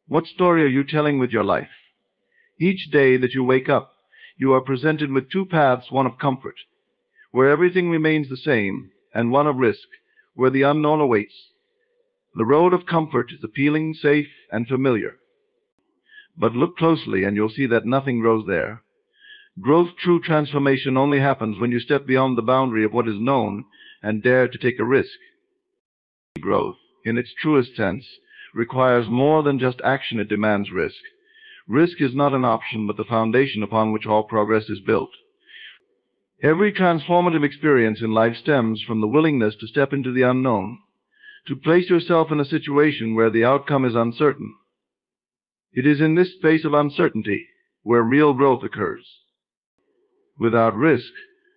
What story are you telling with your life? Each day that you wake up, you are presented with two paths, one of comfort, where everything remains the same, and one of risk, where the unknown awaits. The road of comfort is appealing, safe, and familiar. But look closely and you'll see that nothing grows there. Growth, true transformation, only happens when you step beyond the boundary of what is known and dare to take a risk. Growth, in its truest sense, requires more than just action. It demands risk. Risk is not an option, but the foundation upon which all progress is built. Every transformative experience in life stems from the willingness to step into the unknown, to place yourself in a situation where the outcome is uncertain. It is in this space of uncertainty where real growth occurs. Without risk,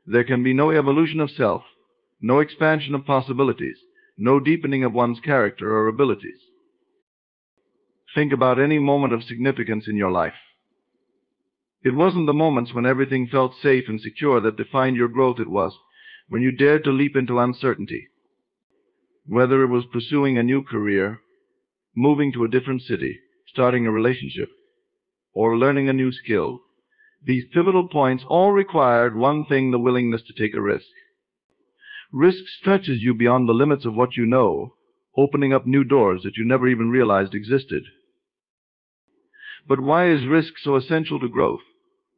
there can be no evolution of self, no expansion of possibilities, no deepening of one's character or abilities. Think about any moment of significance in your life. It wasn't the moments when everything felt safe and secure that defined your growth. It was when you dared to leap into uncertainty. Whether it was pursuing a new career, moving to a different city, starting a relationship, or learning a new skill, these pivotal points all required one thing: the willingness to take a risk. Risk stretches you beyond the limits of what you know, opening up new doors that you never even realized existed. But why is risk so essential to growth?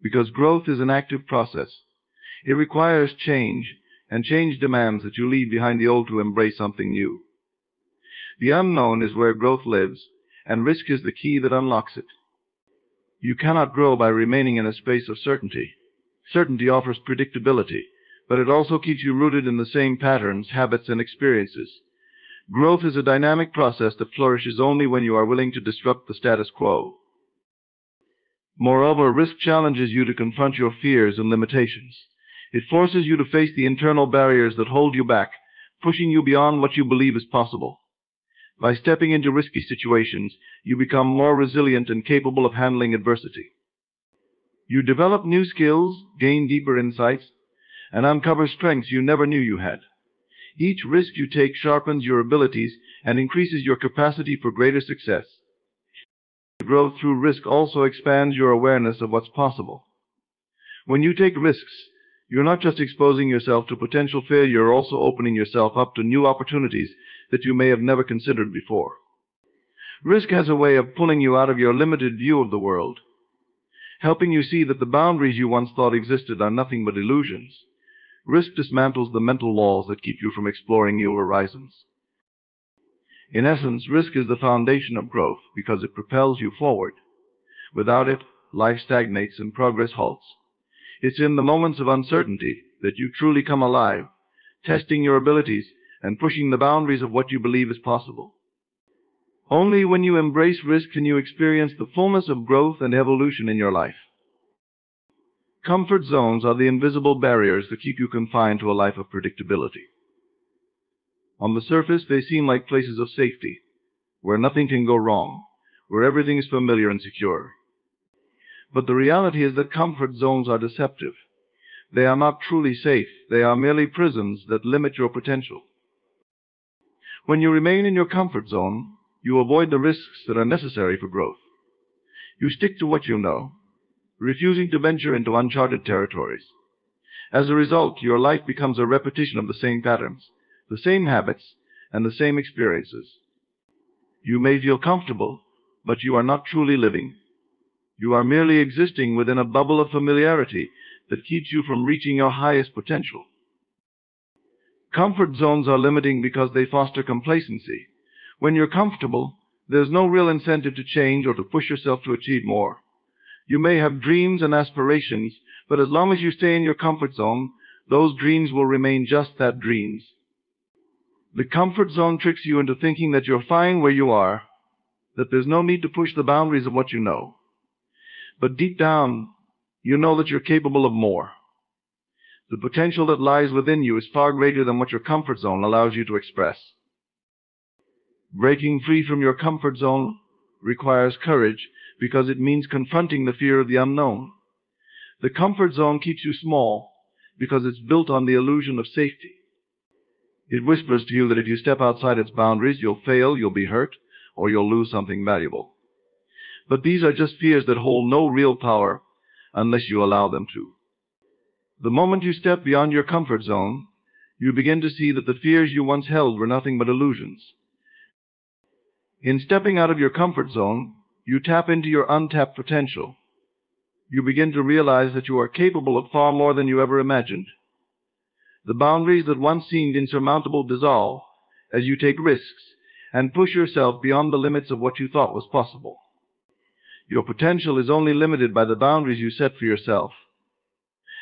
Because growth is an active process. It requires change, and change demands that you leave behind the old to embrace something new. The unknown is where growth lives, and risk is the key that unlocks it. You cannot grow by remaining in a space of certainty. Certainty offers predictability, but it also keeps you rooted in the same patterns, habits, and experiences. Growth is a dynamic process that flourishes only when you are willing to disrupt the status quo. Moreover, risk challenges you to confront your fears and limitations. It forces you to face the internal barriers that hold you back, pushing you beyond what you believe is possible. By stepping into risky situations, you become more resilient and capable of handling adversity. You develop new skills, gain deeper insights, and uncover strengths you never knew you had. Each risk you take sharpens your abilities and increases your capacity for greater success. Growth through risk also expands your awareness of what's possible. When you take risks, you're not just exposing yourself to potential failure, you're also opening yourself up to new opportunities that you may have never considered before. Risk has a way of pulling you out of your limited view of the world, helping you see that the boundaries you once thought existed are nothing but illusions. Risk dismantles the mental walls that keep you from exploring new horizons. In essence, risk is the foundation of growth because it propels you forward. Without it, life stagnates and progress halts. It's in the moments of uncertainty that you truly come alive, testing your abilities and pushing the boundaries of what you believe is possible. Only when you embrace risk can you experience the fullness of growth and evolution in your life. Comfort zones are the invisible barriers that keep you confined to a life of predictability. On the surface, they seem like places of safety, where nothing can go wrong, where everything is familiar and secure. But the reality is that comfort zones are deceptive. They are not truly safe. They are merely prisons that limit your potential. When you remain in your comfort zone, you avoid the risks that are necessary for growth. You stick to what you know, refusing to venture into uncharted territories. As a result, your life becomes a repetition of the same patterns, the same habits, and the same experiences. You may feel comfortable, but you are not truly living. You are merely existing within a bubble of familiarity that keeps you from reaching your highest potential. Comfort zones are limiting because they foster complacency. When you're comfortable, there's no real incentive to change or to push yourself to achieve more. You may have dreams and aspirations, but as long as you stay in your comfort zone, those dreams will remain just that, dreams. The comfort zone tricks you into thinking that you're fine where you are, that there's no need to push the boundaries of what you know. But deep down, you know that you're capable of more. The potential that lies within you is far greater than what your comfort zone allows you to express. Breaking free from your comfort zone requires courage because it means confronting the fear of the unknown. The comfort zone keeps you small because it's built on the illusion of safety. It whispers to you that if you step outside its boundaries, you'll fail, you'll be hurt, or you'll lose something valuable. But these are just fears that hold no real power unless you allow them to. The moment you step beyond your comfort zone, you begin to see that the fears you once held were nothing but illusions. In stepping out of your comfort zone, you tap into your untapped potential. You begin to realize that you are capable of far more than you ever imagined. The boundaries that once seemed insurmountable dissolve as you take risks and push yourself beyond the limits of what you thought was possible. Your potential is only limited by the boundaries you set for yourself,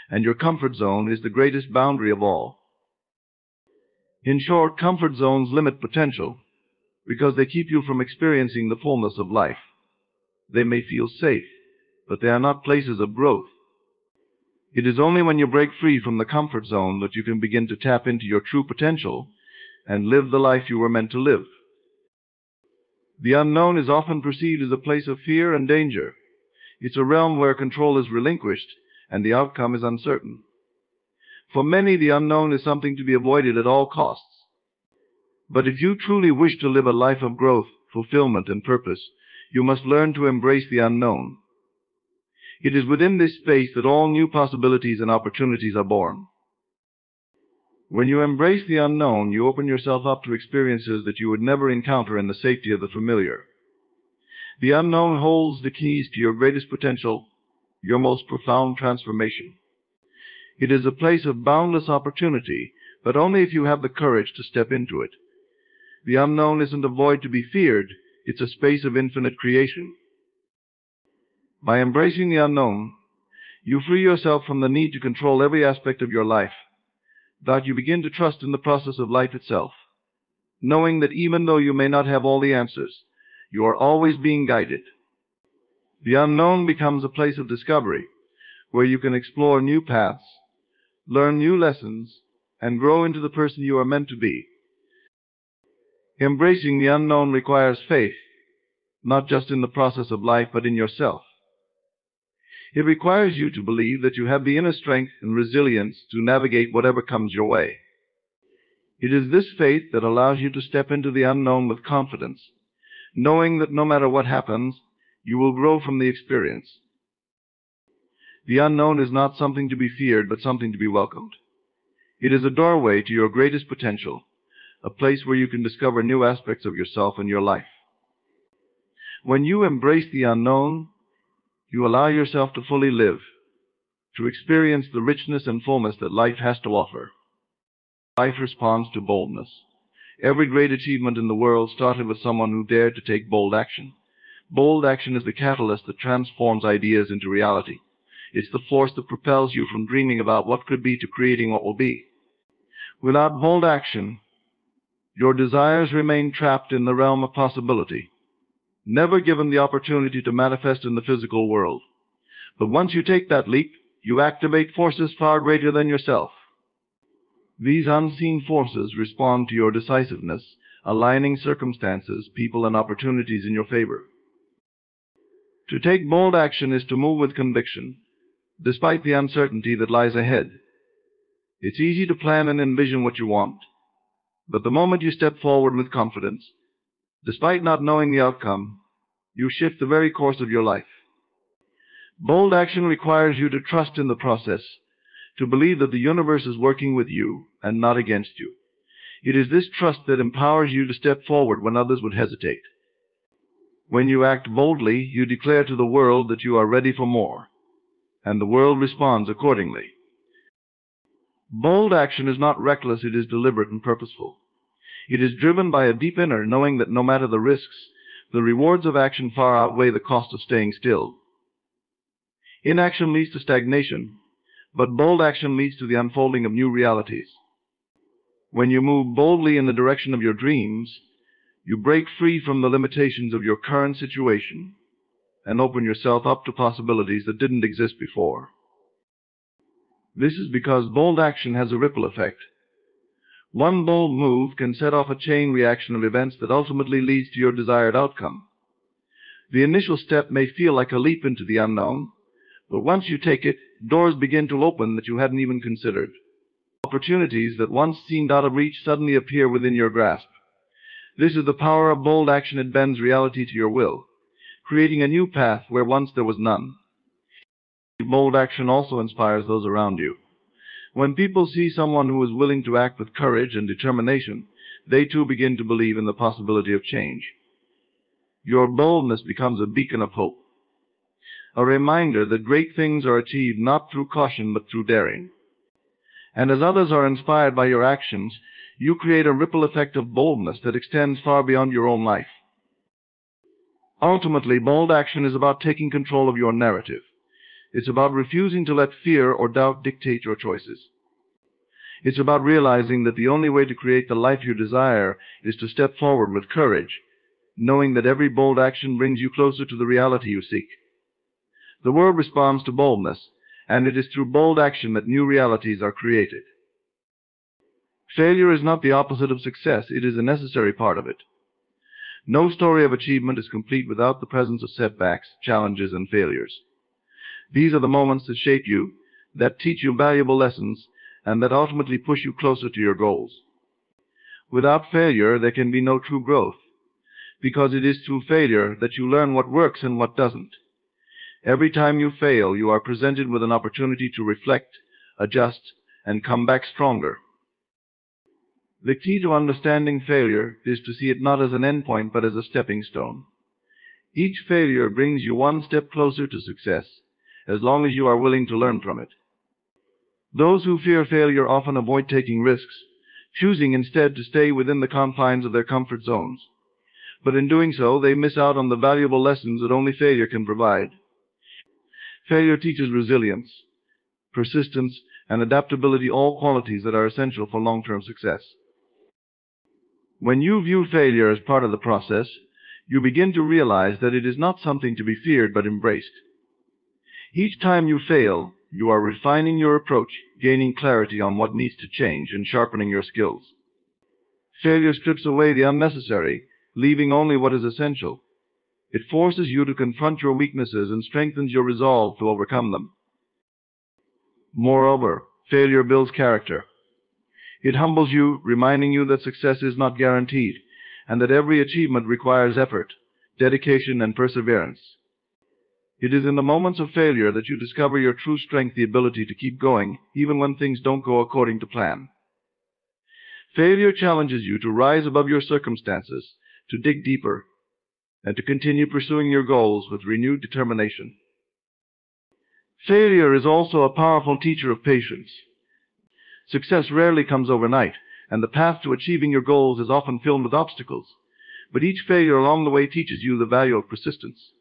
and your comfort zone is the greatest boundary of all. In short, comfort zones limit potential because they keep you from experiencing the fullness of life. They may feel safe, but they are not places of growth. It is only when you break free from the comfort zone that you can begin to tap into your true potential and live the life you were meant to live. The unknown is often perceived as a place of fear and danger. It's a realm where control is relinquished and the outcome is uncertain. For many, the unknown is something to be avoided at all costs. But if you truly wish to live a life of growth, fulfillment, and purpose, you must learn to embrace the unknown. It is within this space that all new possibilities and opportunities are born. When you embrace the unknown, you open yourself up to experiences that you would never encounter in the safety of the familiar. The unknown holds the keys to your greatest potential, your most profound transformation. It is a place of boundless opportunity, but only if you have the courage to step into it. The unknown isn't a void to be feared, it's a space of infinite creation. By embracing the unknown, you free yourself from the need to control every aspect of your life. That you begin to trust in the process of life itself, knowing that even though you may not have all the answers, you are always being guided. The unknown becomes a place of discovery, where you can explore new paths, learn new lessons, and grow into the person you are meant to be. Embracing the unknown requires faith, not just in the process of life, but in yourself. It requires you to believe that you have the inner strength and resilience to navigate whatever comes your way. It is this faith that allows you to step into the unknown with confidence, knowing that no matter what happens, you will grow from the experience. The unknown is not something to be feared, but something to be welcomed. It is a doorway to your greatest potential, a place where you can discover new aspects of yourself and your life. When you embrace the unknown, you allow yourself to fully live, to experience the richness and fullness that life has to offer. Life responds to boldness. Every great achievement in the world started with someone who dared to take bold action. Bold action is the catalyst that transforms ideas into reality. It's the force that propels you from dreaming about what could be to creating what will be. Without bold action, your desires remain trapped in the realm of possibility, never given the opportunity to manifest in the physical world. But once you take that leap, you activate forces far greater than yourself. These unseen forces respond to your decisiveness, aligning circumstances, people, and opportunities in your favor. To take bold action is to move with conviction, despite the uncertainty that lies ahead. It's easy to plan and envision what you want, but the moment you step forward with confidence, despite not knowing the outcome, you shift the very course of your life. Bold action requires you to trust in the process, to believe that the universe is working with you and not against you. It is this trust that empowers you to step forward when others would hesitate. When you act boldly, you declare to the world that you are ready for more, and the world responds accordingly. Bold action is not reckless, it is deliberate and purposeful. It is driven by a deep inner knowing that no matter the risks, the rewards of action far outweigh the cost of staying still. Inaction leads to stagnation, but bold action leads to the unfolding of new realities. When you move boldly in the direction of your dreams, you break free from the limitations of your current situation and open yourself up to possibilities that didn't exist before. This is because bold action has a ripple effect. One bold move can set off a chain reaction of events that ultimately leads to your desired outcome. The initial step may feel like a leap into the unknown, but once you take it, doors begin to open that you hadn't even considered. Opportunities that once seemed out of reach suddenly appear within your grasp. This is the power of bold action. It bends reality to your will, creating a new path where once there was none. Bold action also inspires those around you. When people see someone who is willing to act with courage and determination, they too begin to believe in the possibility of change. Your boldness becomes a beacon of hope, a reminder that great things are achieved not through caution but through daring. And as others are inspired by your actions, you create a ripple effect of boldness that extends far beyond your own life. Ultimately, bold action is about taking control of your narrative. It's about refusing to let fear or doubt dictate your choices. It's about realizing that the only way to create the life you desire is to step forward with courage, knowing that every bold action brings you closer to the reality you seek. The world responds to boldness, and it is through bold action that new realities are created. Failure is not the opposite of success, it is a necessary part of it. No story of achievement is complete without the presence of setbacks, challenges, and failures. These are the moments that shape you, that teach you valuable lessons, and that ultimately push you closer to your goals. Without failure, there can be no true growth, because it is through failure that you learn what works and what doesn't. Every time you fail, you are presented with an opportunity to reflect, adjust, and come back stronger. The key to understanding failure is to see it not as an endpoint but as a stepping stone. Each failure brings you one step closer to success, as long as you are willing to learn from it. Those who fear failure often avoid taking risks, choosing instead to stay within the confines of their comfort zones. But in doing so, they miss out on the valuable lessons that only failure can provide. Failure teaches resilience, persistence, and adaptability, all qualities that are essential for long-term success. When you view failure as part of the process, you begin to realize that it is not something to be feared but embraced. Each time you fail, you are refining your approach, gaining clarity on what needs to change, and sharpening your skills. Failure strips away the unnecessary, leaving only what is essential. It forces you to confront your weaknesses and strengthens your resolve to overcome them. Moreover, failure builds character. It humbles you, reminding you that success is not guaranteed, and that every achievement requires effort, dedication, and perseverance. It is in the moments of failure that you discover your true strength, the ability to keep going, even when things don't go according to plan. Failure challenges you to rise above your circumstances, to dig deeper, and to continue pursuing your goals with renewed determination. Failure is also a powerful teacher of patience. Success rarely comes overnight, and the path to achieving your goals is often filled with obstacles. But each failure along the way teaches you the value of persistence.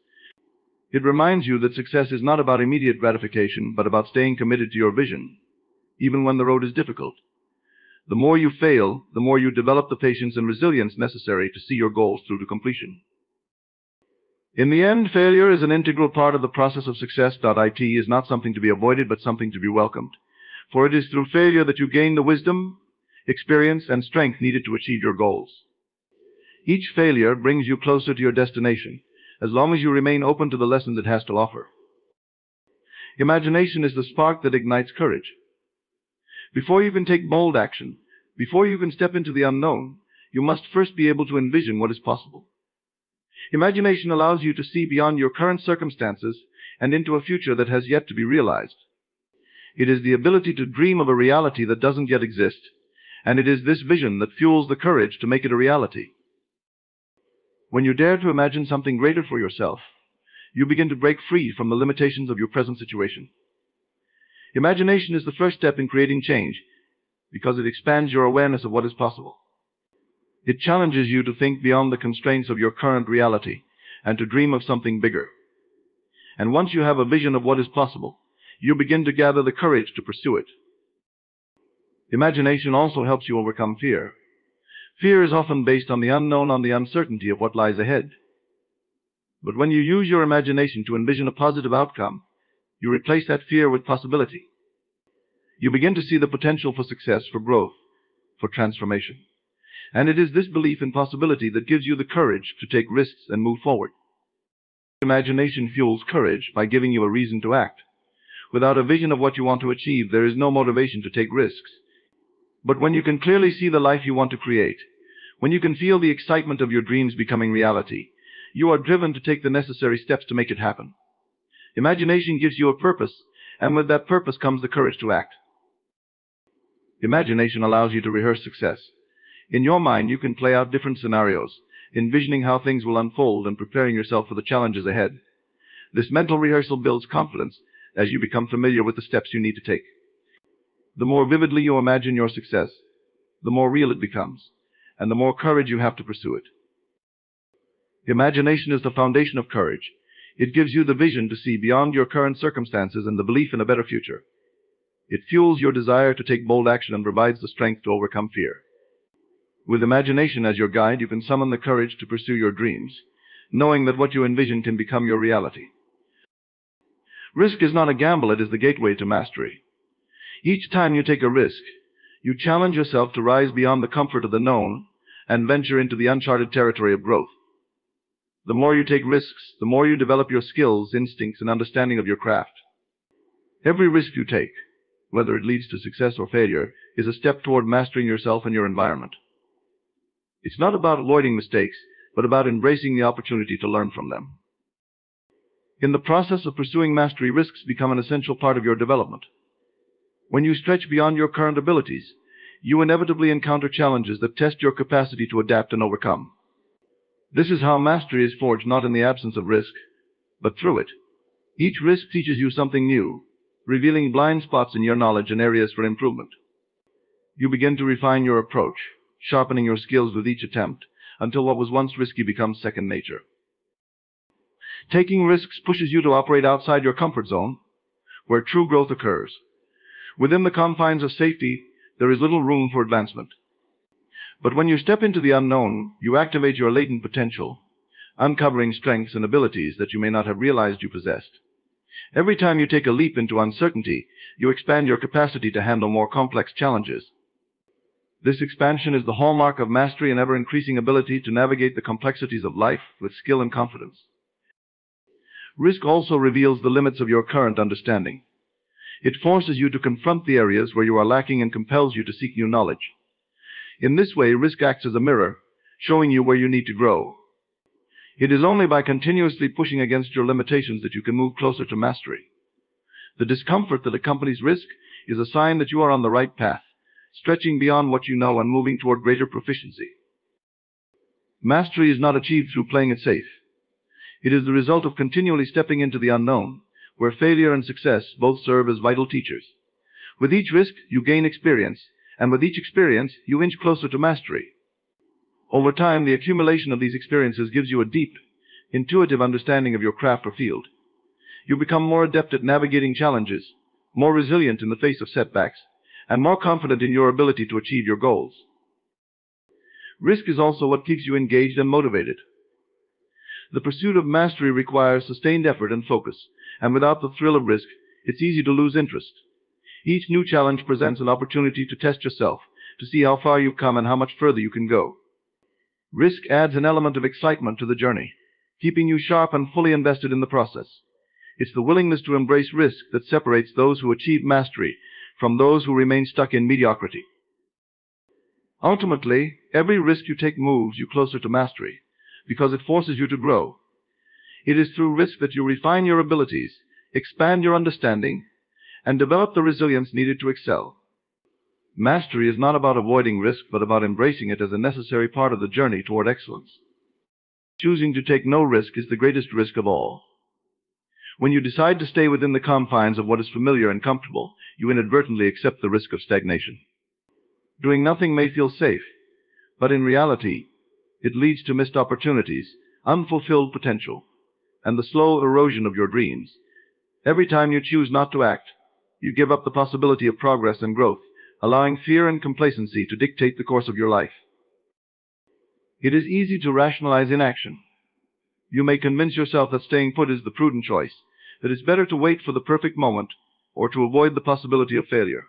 It reminds you that success is not about immediate gratification, but about staying committed to your vision, even when the road is difficult. The more you fail, the more you develop the patience and resilience necessary to see your goals through to completion. In the end, failure is an integral part of the process of success. It is not something to be avoided, but something to be welcomed. For it is through failure that you gain the wisdom, experience, and strength needed to achieve your goals. Each failure brings you closer to your destination, as long as you remain open to the lessons it has to offer. Imagination is the spark that ignites courage. Before you can take bold action, before you can step into the unknown, you must first be able to envision what is possible. Imagination allows you to see beyond your current circumstances and into a future that has yet to be realized. It is the ability to dream of a reality that doesn't yet exist, and it is this vision that fuels the courage to make it a reality. When you dare to imagine something greater for yourself, you begin to break free from the limitations of your present situation. Imagination is the first step in creating change, because it expands your awareness of what is possible. It challenges you to think beyond the constraints of your current reality and to dream of something bigger. And once you have a vision of what is possible, you begin to gather the courage to pursue it. Imagination also helps you overcome fear. Fear is often based on the unknown, on the uncertainty of what lies ahead. But when you use your imagination to envision a positive outcome, you replace that fear with possibility. You begin to see the potential for success, for growth, for transformation. And it is this belief in possibility that gives you the courage to take risks and move forward. Imagination fuels courage by giving you a reason to act. Without a vision of what you want to achieve, there is no motivation to take risks. But when you can clearly see the life you want to create, when you can feel the excitement of your dreams becoming reality, You are driven to take the necessary steps to make it happen. Imagination gives you a purpose, and with that purpose comes the courage to act. Imagination allows you to rehearse success. In your mind, you can play out different scenarios, envisioning how things will unfold and preparing yourself for the challenges ahead. This mental rehearsal builds confidence as you become familiar with the steps you need to take. The more vividly you imagine your success, the more real it becomes, and the more courage you have to pursue it. Imagination is the foundation of courage. It gives you the vision to see beyond your current circumstances and the belief in a better future. It fuels your desire to take bold action and provides the strength to overcome fear. With imagination as your guide, you can summon the courage to pursue your dreams, knowing that what you envision can become your reality. Risk is not a gamble, it is the gateway to mastery. Each time you take a risk, you challenge yourself to rise beyond the comfort of the known and venture into the uncharted territory of growth. The more you take risks, the more you develop your skills, instincts, and understanding of your craft. Every risk you take, whether it leads to success or failure, is a step toward mastering yourself and your environment. It's not about avoiding mistakes, but about embracing the opportunity to learn from them. In the process of pursuing mastery, risks become an essential part of your development. When you stretch beyond your current abilities, you inevitably encounter challenges that test your capacity to adapt and overcome. This is how mastery is forged, not in the absence of risk, but through it. Each risk teaches you something new, revealing blind spots in your knowledge and areas for improvement. You begin to refine your approach, sharpening your skills with each attempt, until what was once risky becomes second nature. Taking risks pushes you to operate outside your comfort zone, where true growth occurs. Within the confines of safety, there is little room for advancement. But when you step into the unknown, you activate your latent potential, uncovering strengths and abilities that you may not have realized you possessed. Every time you take a leap into uncertainty, you expand your capacity to handle more complex challenges. This expansion is the hallmark of mastery, an ever-increasing ability to navigate the complexities of life with skill and confidence. Risk also reveals the limits of your current understanding. It forces you to confront the areas where you are lacking and compels you to seek new knowledge. In this way, risk acts as a mirror, showing you where you need to grow. It is only by continuously pushing against your limitations that you can move closer to mastery. The discomfort that accompanies risk is a sign that you are on the right path, stretching beyond what you know and moving toward greater proficiency. Mastery is not achieved through playing it safe. It is the result of continually stepping into the unknown, where failure and success both serve as vital teachers. With each risk, you gain experience, and with each experience, you inch closer to mastery. Over time, the accumulation of these experiences gives you a deep, intuitive understanding of your craft or field. You become more adept at navigating challenges, more resilient in the face of setbacks, and more confident in your ability to achieve your goals. Risk is also what keeps you engaged and motivated. The pursuit of mastery requires sustained effort and focus, and without the thrill of risk, it's easy to lose interest. Each new challenge presents an opportunity to test yourself, to see how far you've come and how much further you can go. Risk adds an element of excitement to the journey, keeping you sharp and fully invested in the process. It's the willingness to embrace risk that separates those who achieve mastery from those who remain stuck in mediocrity. Ultimately, every risk you take moves you closer to mastery, because it forces you to grow. It is through risk that you refine your abilities, expand your understanding, and develop the resilience needed to excel. Mastery is not about avoiding risk, but about embracing it as a necessary part of the journey toward excellence. Choosing to take no risk is the greatest risk of all. When you decide to stay within the confines of what is familiar and comfortable, you inadvertently accept the risk of stagnation. Doing nothing may feel safe, but in reality, it leads to missed opportunities, unfulfilled potential, and the slow erosion of your dreams. Every time you choose not to act, you give up the possibility of progress and growth, allowing fear and complacency to dictate the course of your life. It is easy to rationalize inaction. You may convince yourself that staying put is the prudent choice, that it's better to wait for the perfect moment or to avoid the possibility of failure.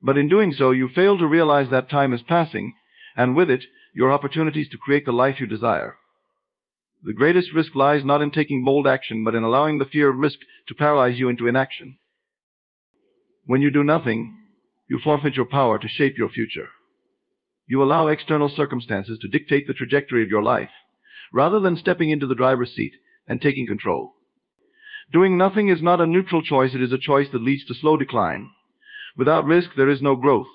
But in doing so, you fail to realize that time is passing, and with it, your opportunities to create the life you desire. The greatest risk lies not in taking bold action, but in allowing the fear of risk to paralyze you into inaction. When you do nothing, you forfeit your power to shape your future. You allow external circumstances to dictate the trajectory of your life, rather than stepping into the driver's seat and taking control. Doing nothing is not a neutral choice, it is a choice that leads to slow decline. Without risk, there is no growth,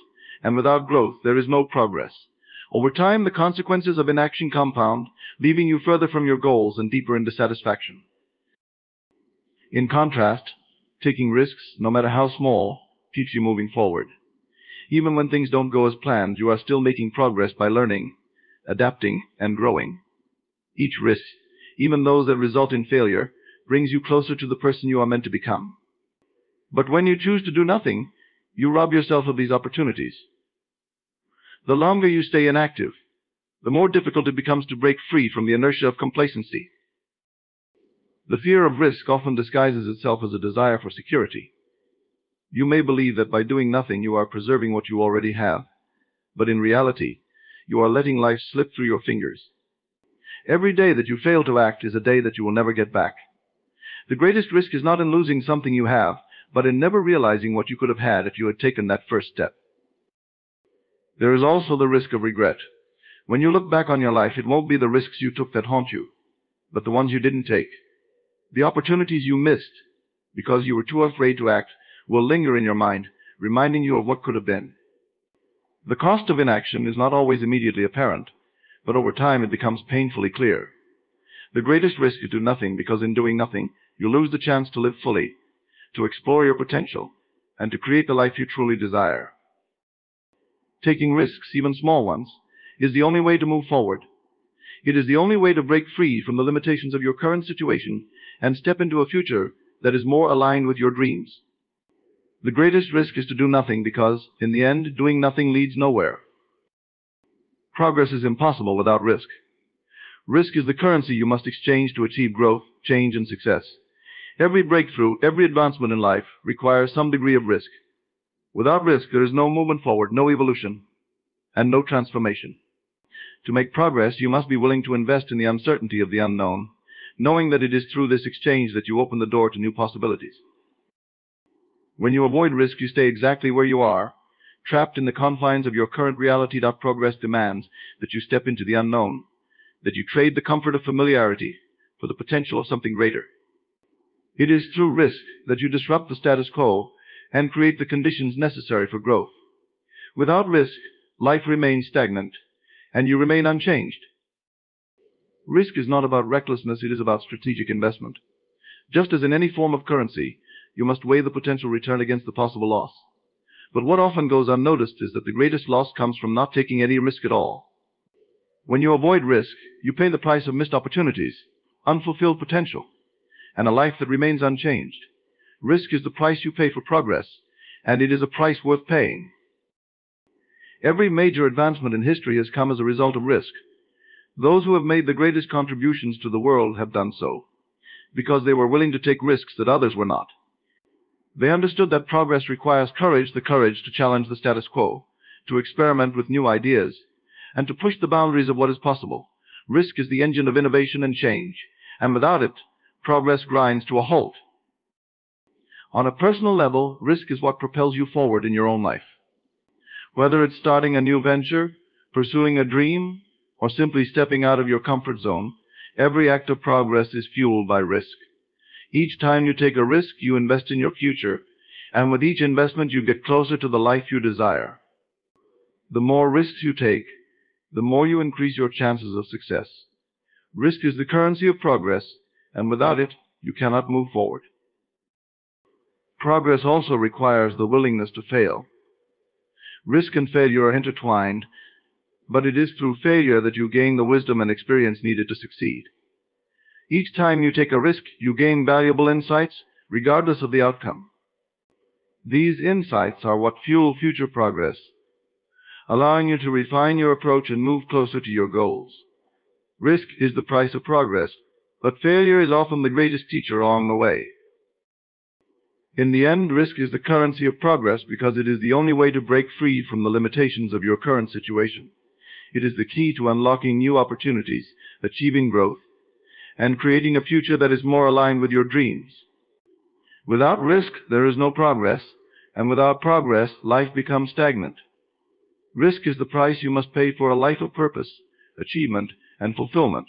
and without growth, there is no progress. Over time, the consequences of inaction compound, leaving you further from your goals and deeper into dissatisfaction. In contrast, taking risks, no matter how small, keeps you moving forward. Even when things don't go as planned, you are still making progress by learning, adapting, and growing. Each risk, even those that result in failure, brings you closer to the person you are meant to become. But when you choose to do nothing, you rob yourself of these opportunities. The longer you stay inactive, the more difficult it becomes to break free from the inertia of complacency. The fear of risk often disguises itself as a desire for security. You may believe that by doing nothing you are preserving what you already have, but in reality, you are letting life slip through your fingers. Every day that you fail to act is a day that you will never get back. The greatest risk is not in losing something you have, but in never realizing what you could have had if you had taken that first step. There is also the risk of regret. When you look back on your life, it won't be the risks you took that haunt you, but the ones you didn't take. The opportunities you missed because you were too afraid to act will linger in your mind, reminding you of what could have been. The cost of inaction is not always immediately apparent, but over time it becomes painfully clear. The greatest risk is to do nothing, because in doing nothing, you lose the chance to live fully, to explore your potential, and to create the life you truly desire. Taking risks, even small ones, is the only way to move forward. It is the only way to break free from the limitations of your current situation and step into a future that is more aligned with your dreams. The greatest risk is to do nothing because, in the end, doing nothing leads nowhere. Progress is impossible without risk. Risk is the currency you must exchange to achieve growth, change, and success. Every breakthrough, every advancement in life requires some degree of risk. Without risk, there is no movement forward, no evolution, and no transformation. To make progress, you must be willing to invest in the uncertainty of the unknown, knowing that it is through this exchange that you open the door to new possibilities. When you avoid risk, you stay exactly where you are, trapped in the confines of your current reality. Progress demands that you step into the unknown, that you trade the comfort of familiarity for the potential of something greater. It is through risk that you disrupt the status quo and create the conditions necessary for growth. Without risk, life remains stagnant, and you remain unchanged. Risk is not about recklessness, it is about strategic investment. Just as in any form of currency, you must weigh the potential return against the possible loss. But what often goes unnoticed is that the greatest loss comes from not taking any risk at all. When you avoid risk, you pay the price of missed opportunities, unfulfilled potential, and a life that remains unchanged. Risk is the price you pay for progress, and it is a price worth paying. Every major advancement in history has come as a result of risk. Those who have made the greatest contributions to the world have done so, because they were willing to take risks that others were not. They understood that progress requires courage, the courage to challenge the status quo, to experiment with new ideas, and to push the boundaries of what is possible. Risk is the engine of innovation and change, and without it, progress grinds to a halt. On a personal level, risk is what propels you forward in your own life. Whether it's starting a new venture, pursuing a dream, or simply stepping out of your comfort zone, every act of progress is fueled by risk. Each time you take a risk, you invest in your future, and with each investment you get closer to the life you desire. The more risks you take, the more you increase your chances of success. Risk is the currency of progress, and without it, you cannot move forward. Progress also requires the willingness to fail. Risk and failure are intertwined, but it is through failure that you gain the wisdom and experience needed to succeed. Each time you take a risk, you gain valuable insights, regardless of the outcome. These insights are what fuel future progress, allowing you to refine your approach and move closer to your goals. Risk is the price of progress, but failure is often the greatest teacher along the way. In the end, risk is the currency of progress because it is the only way to break free from the limitations of your current situation. It is the key to unlocking new opportunities, achieving growth, and creating a future that is more aligned with your dreams. Without risk, there is no progress, and without progress, life becomes stagnant. Risk is the price you must pay for a life of purpose, achievement, and fulfillment.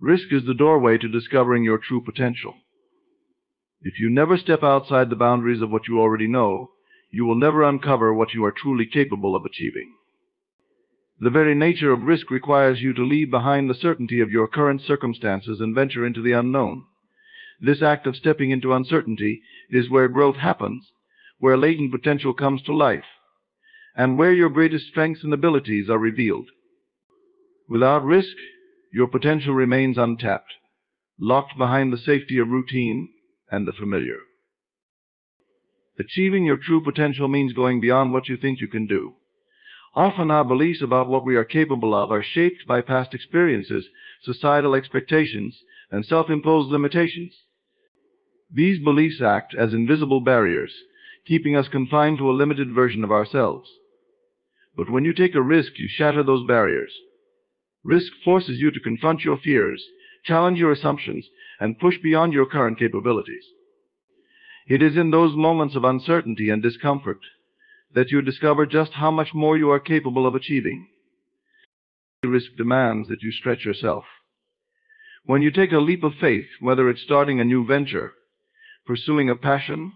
Risk is the doorway to discovering your true potential. If you never step outside the boundaries of what you already know, you will never uncover what you are truly capable of achieving. The very nature of risk requires you to leave behind the certainty of your current circumstances and venture into the unknown. This act of stepping into uncertainty is where growth happens, where latent potential comes to life, and where your greatest strengths and abilities are revealed. Without risk, your potential remains untapped, locked behind the safety of routine and the familiar. Achieving your true potential means going beyond what you think you can do. Often our beliefs about what we are capable of are shaped by past experiences, societal expectations, and self-imposed limitations. These beliefs act as invisible barriers, keeping us confined to a limited version of ourselves. But when you take a risk, you shatter those barriers. Risk forces you to confront your fears, challenge your assumptions, and push beyond your current capabilities. It is in those moments of uncertainty and discomfort that you discover just how much more you are capable of achieving. Risk demands that you stretch yourself. When you take a leap of faith, whether it's starting a new venture, pursuing a passion,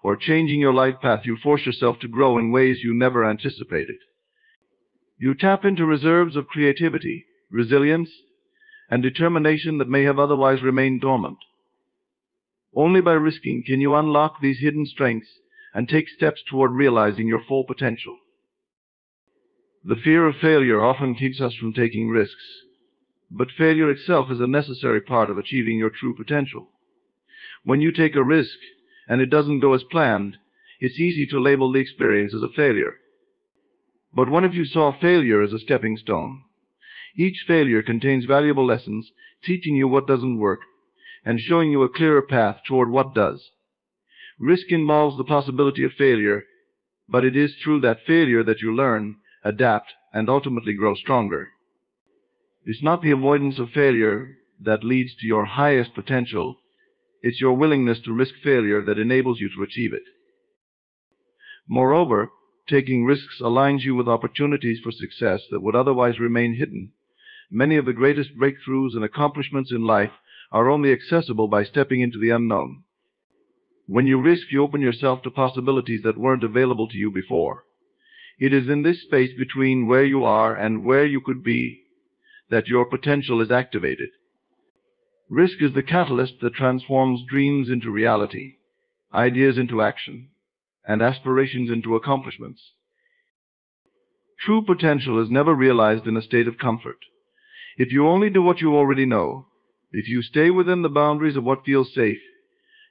or changing your life path, you force yourself to grow in ways you never anticipated. You tap into reserves of creativity, resilience, and determination that may have otherwise remained dormant. Only by risking can you unlock these hidden strengths and take steps toward realizing your full potential. The fear of failure often keeps us from taking risks, but failure itself is a necessary part of achieving your true potential. When you take a risk and it doesn't go as planned, it's easy to label the experience as a failure. But what if you saw failure as a stepping stone? Each failure contains valuable lessons, teaching you what doesn't work and showing you a clearer path toward what does. Risk involves the possibility of failure, but it is through that failure that you learn, adapt, and ultimately grow stronger. It's not the avoidance of failure that leads to your highest potential. It's your willingness to risk failure that enables you to achieve it. Moreover, taking risks aligns you with opportunities for success that would otherwise remain hidden. Many of the greatest breakthroughs and accomplishments in life are only accessible by stepping into the unknown. When you risk, you open yourself to possibilities that weren't available to you before. It is in this space between where you are and where you could be that your potential is activated. Risk is the catalyst that transforms dreams into reality, ideas into action, and aspirations into accomplishments. True potential is never realized in a state of comfort. If you only do what you already know, if you stay within the boundaries of what feels safe,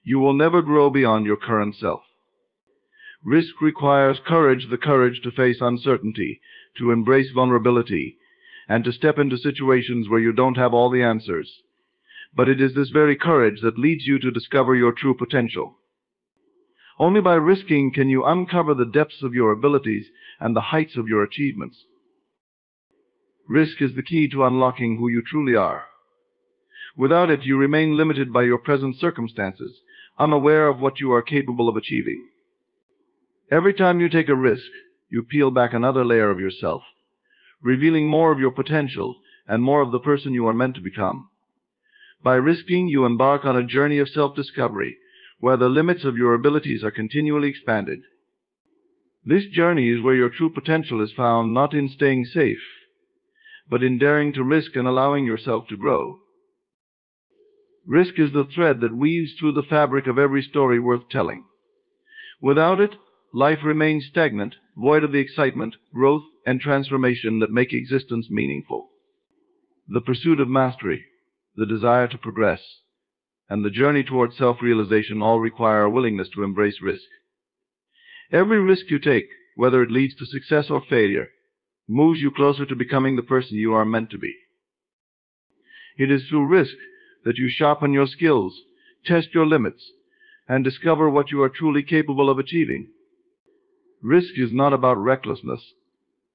you will never grow beyond your current self. Risk requires courage, the courage to face uncertainty, to embrace vulnerability, and to step into situations where you don't have all the answers. But it is this very courage that leads you to discover your true potential. Only by risking can you uncover the depths of your abilities and the heights of your achievements. Risk is the key to unlocking who you truly are. Without it, you remain limited by your present circumstances, unaware of what you are capable of achieving. Every time you take a risk, you peel back another layer of yourself, revealing more of your potential and more of the person you are meant to become. By risking, you embark on a journey of self-discovery, where the limits of your abilities are continually expanded. This journey is where your true potential is found, not in staying safe, but in daring to risk and allowing yourself to grow. Risk is the thread that weaves through the fabric of every story worth telling. Without it, life remains stagnant, void of the excitement, growth, and transformation that make existence meaningful. The pursuit of mastery, the desire to progress, and the journey toward self-realization all require a willingness to embrace risk. Every risk you take, whether it leads to success or failure, moves you closer to becoming the person you are meant to be. It is through risk that you sharpen your skills, test your limits, and discover what you are truly capable of achieving. Risk is not about recklessness,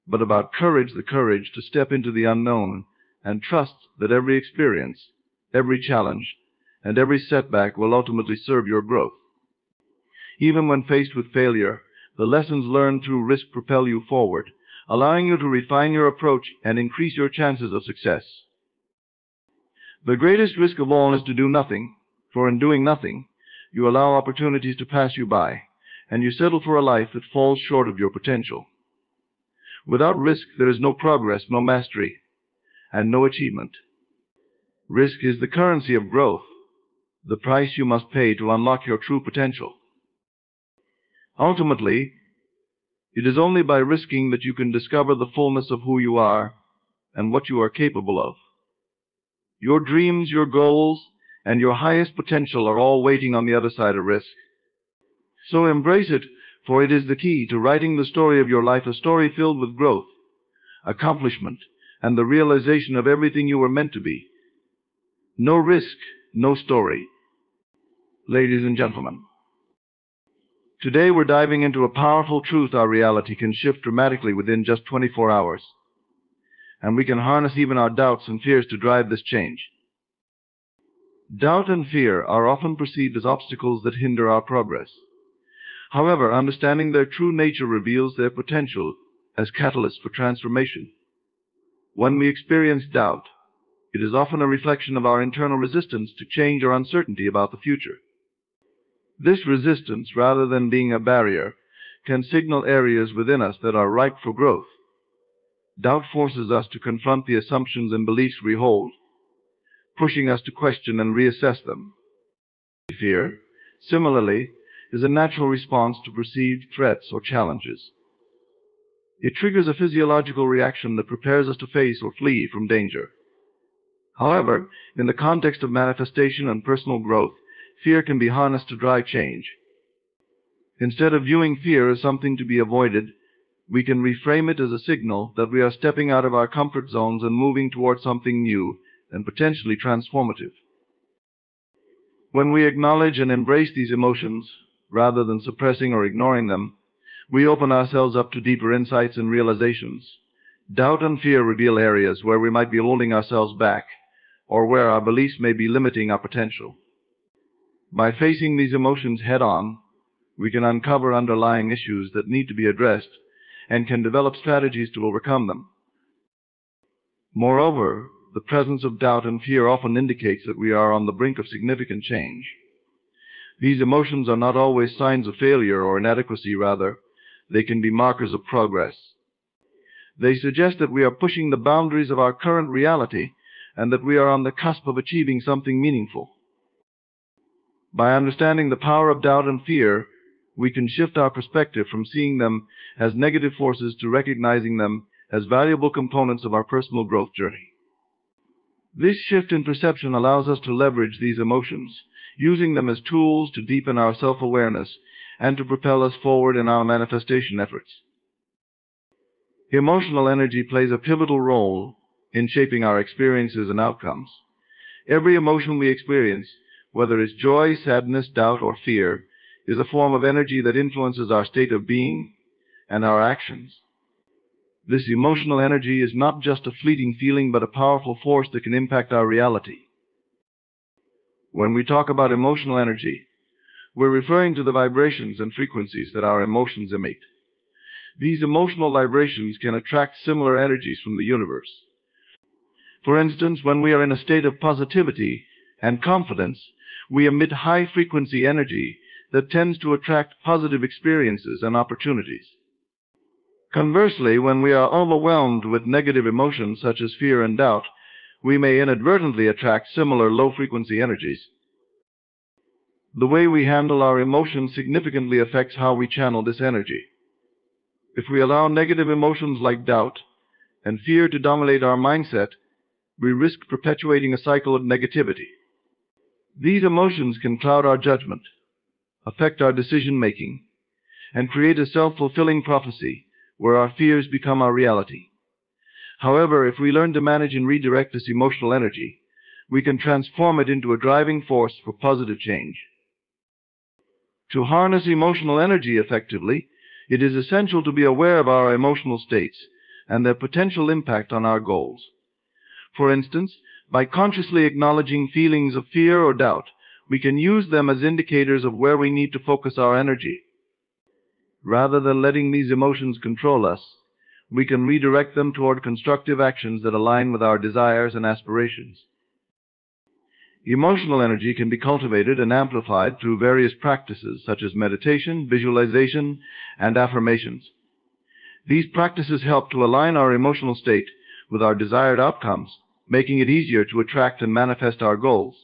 but about courage, the courage to step into the unknown and trust that every experience, every challenge, and every setback will ultimately serve your growth. Even when faced with failure, the lessons learned through risk propel you forward, allowing you to refine your approach and increase your chances of success. The greatest risk of all is to do nothing, for in doing nothing, you allow opportunities to pass you by, and you settle for a life that falls short of your potential. Without risk, there is no progress, no mastery, and no achievement. Risk is the currency of growth, the price you must pay to unlock your true potential. Ultimately, it is only by risking that you can discover the fullness of who you are and what you are capable of. Your dreams, your goals, and your highest potential are all waiting on the other side of risk. So embrace it, for it is the key to writing the story of your life, a story filled with growth, accomplishment, and the realization of everything you were meant to be. No risk, no story. Ladies and gentlemen, today we're diving into a powerful truth: our reality can shift dramatically within just 24 hours. And we can harness even our doubts and fears to drive this change. Doubt and fear are often perceived as obstacles that hinder our progress. However, understanding their true nature reveals their potential as catalysts for transformation. When we experience doubt, it is often a reflection of our internal resistance to change or uncertainty about the future. This resistance, rather than being a barrier, can signal areas within us that are ripe for growth. Doubt forces us to confront the assumptions and beliefs we hold, pushing us to question and reassess them. Fear, similarly, is a natural response to perceived threats or challenges. It triggers a physiological reaction that prepares us to face or flee from danger. However, in the context of manifestation and personal growth, fear can be harnessed to drive change. Instead of viewing fear as something to be avoided, we can reframe it as a signal that we are stepping out of our comfort zones and moving towards something new and potentially transformative. When we acknowledge and embrace these emotions, rather than suppressing or ignoring them, we open ourselves up to deeper insights and realizations. Doubt and fear reveal areas where we might be holding ourselves back, or where our beliefs may be limiting our potential. By facing these emotions head-on, we can uncover underlying issues that need to be addressed and can develop strategies to overcome them. Moreover, the presence of doubt and fear often indicates that we are on the brink of significant change. These emotions are not always signs of failure or inadequacy, rather, they can be markers of progress. They suggest that we are pushing the boundaries of our current reality and that we are on the cusp of achieving something meaningful. By understanding the power of doubt and fear, we can shift our perspective from seeing them as negative forces to recognizing them as valuable components of our personal growth journey. This shift in perception allows us to leverage these emotions, using them as tools to deepen our self-awareness and to propel us forward in our manifestation efforts. Emotional energy plays a pivotal role in shaping our experiences and outcomes. Every emotion we experience, whether it's joy, sadness, doubt, or fear, is a form of energy that influences our state of being and our actions. This emotional energy is not just a fleeting feeling, but a powerful force that can impact our reality. When we talk about emotional energy, we're referring to the vibrations and frequencies that our emotions emit. These emotional vibrations can attract similar energies from the universe. For instance, when we are in a state of positivity and confidence, we emit high-frequency energy that tends to attract positive experiences and opportunities. Conversely, when we are overwhelmed with negative emotions such as fear and doubt, we may inadvertently attract similar low-frequency energies. The way we handle our emotions significantly affects how we channel this energy. If we allow negative emotions like doubt and fear to dominate our mindset, we risk perpetuating a cycle of negativity. These emotions can cloud our judgment, affect our decision-making, and create a self-fulfilling prophecy where our fears become our reality. However, if we learn to manage and redirect this emotional energy, we can transform it into a driving force for positive change. To harness emotional energy effectively, it is essential to be aware of our emotional states and their potential impact on our goals. For instance, by consciously acknowledging feelings of fear or doubt, we can use them as indicators of where we need to focus our energy. Rather than letting these emotions control us, we can redirect them toward constructive actions that align with our desires and aspirations. Emotional energy can be cultivated and amplified through various practices such as meditation, visualization, and affirmations. These practices help to align our emotional state with our desired outcomes, making it easier to attract and manifest our goals.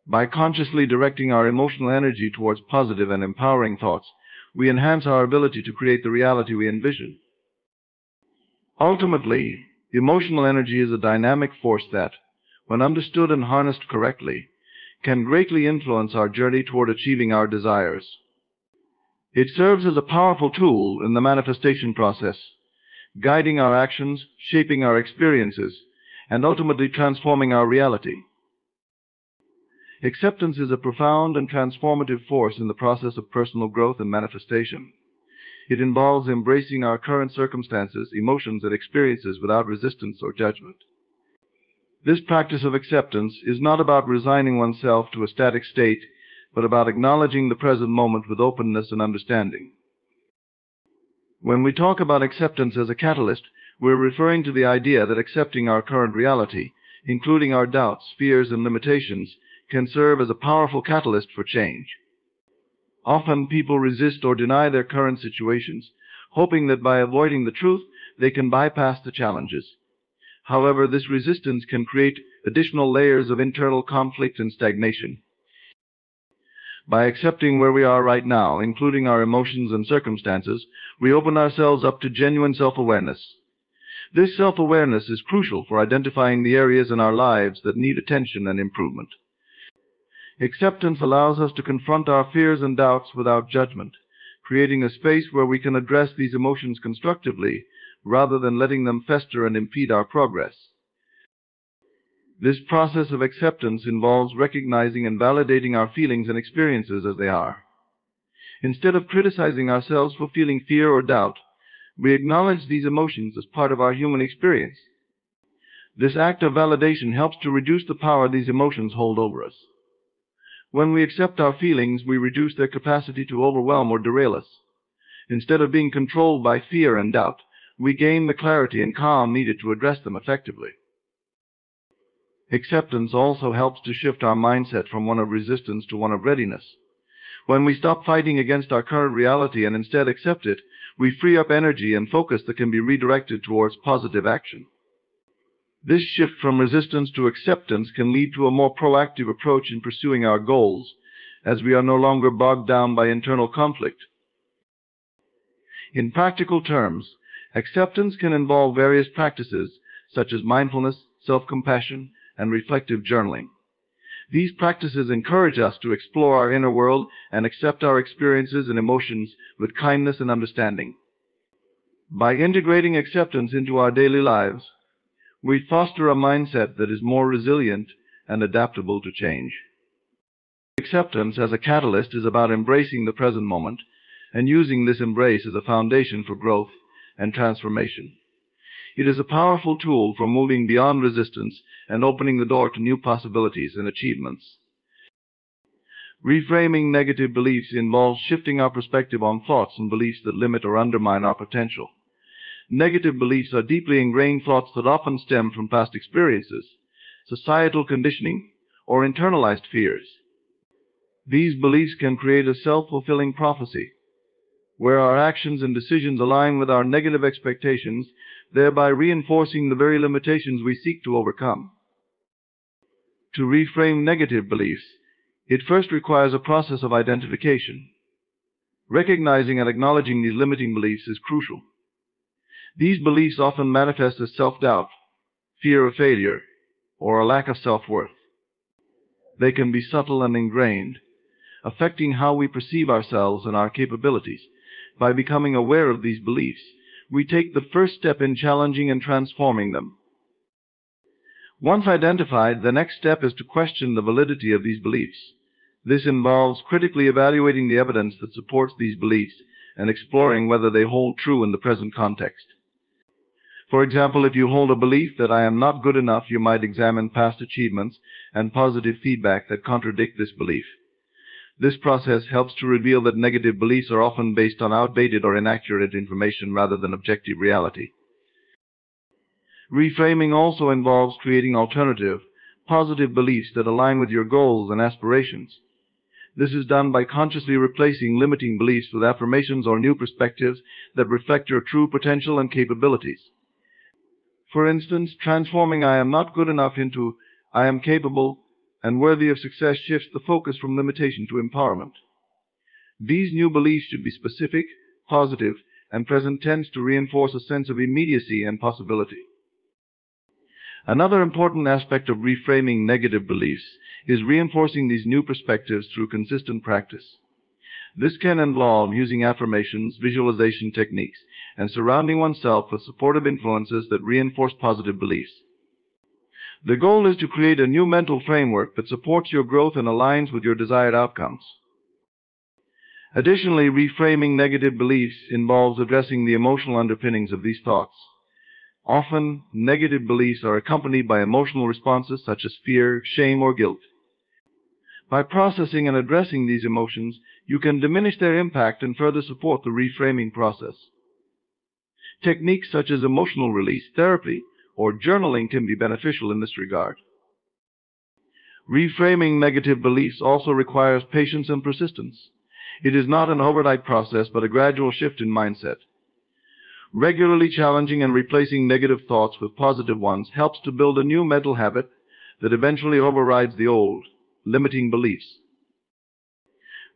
By consciously directing our emotional energy towards positive and empowering thoughts, we enhance our ability to create the reality we envision. Ultimately, emotional energy is a dynamic force that, when understood and harnessed correctly, can greatly influence our journey toward achieving our desires. It serves as a powerful tool in the manifestation process, guiding our actions, shaping our experiences, and ultimately transforming our reality. Acceptance is a profound and transformative force in the process of personal growth and manifestation. It involves embracing our current circumstances, emotions, and experiences without resistance or judgment. This practice of acceptance is not about resigning oneself to a static state, but about acknowledging the present moment with openness and understanding. When we talk about acceptance as a catalyst, we're referring to the idea that accepting our current reality, including our doubts, fears, and limitations, can serve as a powerful catalyst for change. Often people resist or deny their current situations, hoping that by avoiding the truth, they can bypass the challenges. However, this resistance can create additional layers of internal conflict and stagnation. By accepting where we are right now, including our emotions and circumstances, we open ourselves up to genuine self-awareness. This self-awareness is crucial for identifying the areas in our lives that need attention and improvement. Acceptance allows us to confront our fears and doubts without judgment, creating a space where we can address these emotions constructively rather than letting them fester and impede our progress. This process of acceptance involves recognizing and validating our feelings and experiences as they are. Instead of criticizing ourselves for feeling fear or doubt, we acknowledge these emotions as part of our human experience. This act of validation helps to reduce the power these emotions hold over us. When we accept our feelings, we reduce their capacity to overwhelm or derail us. Instead of being controlled by fear and doubt, we gain the clarity and calm needed to address them effectively. Acceptance also helps to shift our mindset from one of resistance to one of readiness. When we stop fighting against our current reality and instead accept it, we free up energy and focus that can be redirected towards positive action. This shift from resistance to acceptance can lead to a more proactive approach in pursuing our goals, as we are no longer bogged down by internal conflict. In practical terms, acceptance can involve various practices such as mindfulness, self-compassion, and reflective journaling. These practices encourage us to explore our inner world and accept our experiences and emotions with kindness and understanding. By integrating acceptance into our daily lives, we foster a mindset that is more resilient and adaptable to change. Acceptance as a catalyst is about embracing the present moment and using this embrace as a foundation for growth and transformation. It is a powerful tool for moving beyond resistance and opening the door to new possibilities and achievements. Reframing negative beliefs involves shifting our perspective on thoughts and beliefs that limit or undermine our potential. Negative beliefs are deeply ingrained thoughts that often stem from past experiences, societal conditioning, or internalized fears. These beliefs can create a self-fulfilling prophecy, where our actions and decisions align with our negative expectations, thereby reinforcing the very limitations we seek to overcome. To reframe negative beliefs, it first requires a process of identification. Recognizing and acknowledging these limiting beliefs is crucial. These beliefs often manifest as self-doubt, fear of failure, or a lack of self-worth. They can be subtle and ingrained, affecting how we perceive ourselves and our capabilities. By becoming aware of these beliefs, we take the first step in challenging and transforming them. Once identified, the next step is to question the validity of these beliefs. This involves critically evaluating the evidence that supports these beliefs and exploring whether they hold true in the present context. For example, if you hold a belief that I am not good enough, you might examine past achievements and positive feedback that contradict this belief. This process helps to reveal that negative beliefs are often based on outdated or inaccurate information rather than objective reality. Reframing also involves creating alternative, positive beliefs that align with your goals and aspirations. This is done by consciously replacing limiting beliefs with affirmations or new perspectives that reflect your true potential and capabilities. For instance, transforming "I am not good enough" into "I am capable and worthy of success" shifts the focus from limitation to empowerment. These new beliefs should be specific, positive, and present tense to reinforce a sense of immediacy and possibility. Another important aspect of reframing negative beliefs is reinforcing these new perspectives through consistent practice. This can involve using affirmations, visualization techniques, and surrounding oneself with supportive influences that reinforce positive beliefs. The goal is to create a new mental framework that supports your growth and aligns with your desired outcomes. Additionally, reframing negative beliefs involves addressing the emotional underpinnings of these thoughts. Often, negative beliefs are accompanied by emotional responses such as fear, shame, or guilt. By processing and addressing these emotions, you can diminish their impact and further support the reframing process. Techniques such as emotional release therapy or journaling can be beneficial in this regard. Reframing negative beliefs also requires patience and persistence. It is not an overnight process, but a gradual shift in mindset. Regularly challenging and replacing negative thoughts with positive ones helps to build a new mental habit that eventually overrides the old, limiting beliefs.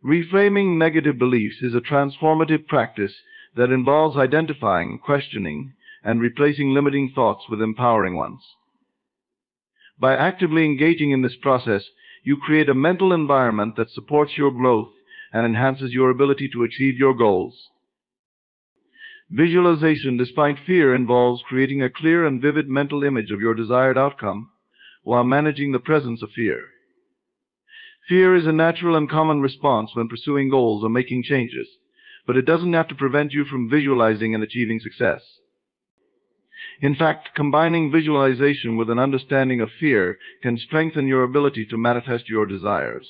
Reframing negative beliefs is a transformative practice that involves identifying, questioning, and replacing limiting thoughts with empowering ones. By actively engaging in this process, you create a mental environment that supports your growth and enhances your ability to achieve your goals. Visualization, despite fear, involves creating a clear and vivid mental image of your desired outcome while managing the presence of fear. Fear is a natural and common response when pursuing goals or making changes, but it doesn't have to prevent you from visualizing and achieving success. In fact, combining visualization with an understanding of fear can strengthen your ability to manifest your desires.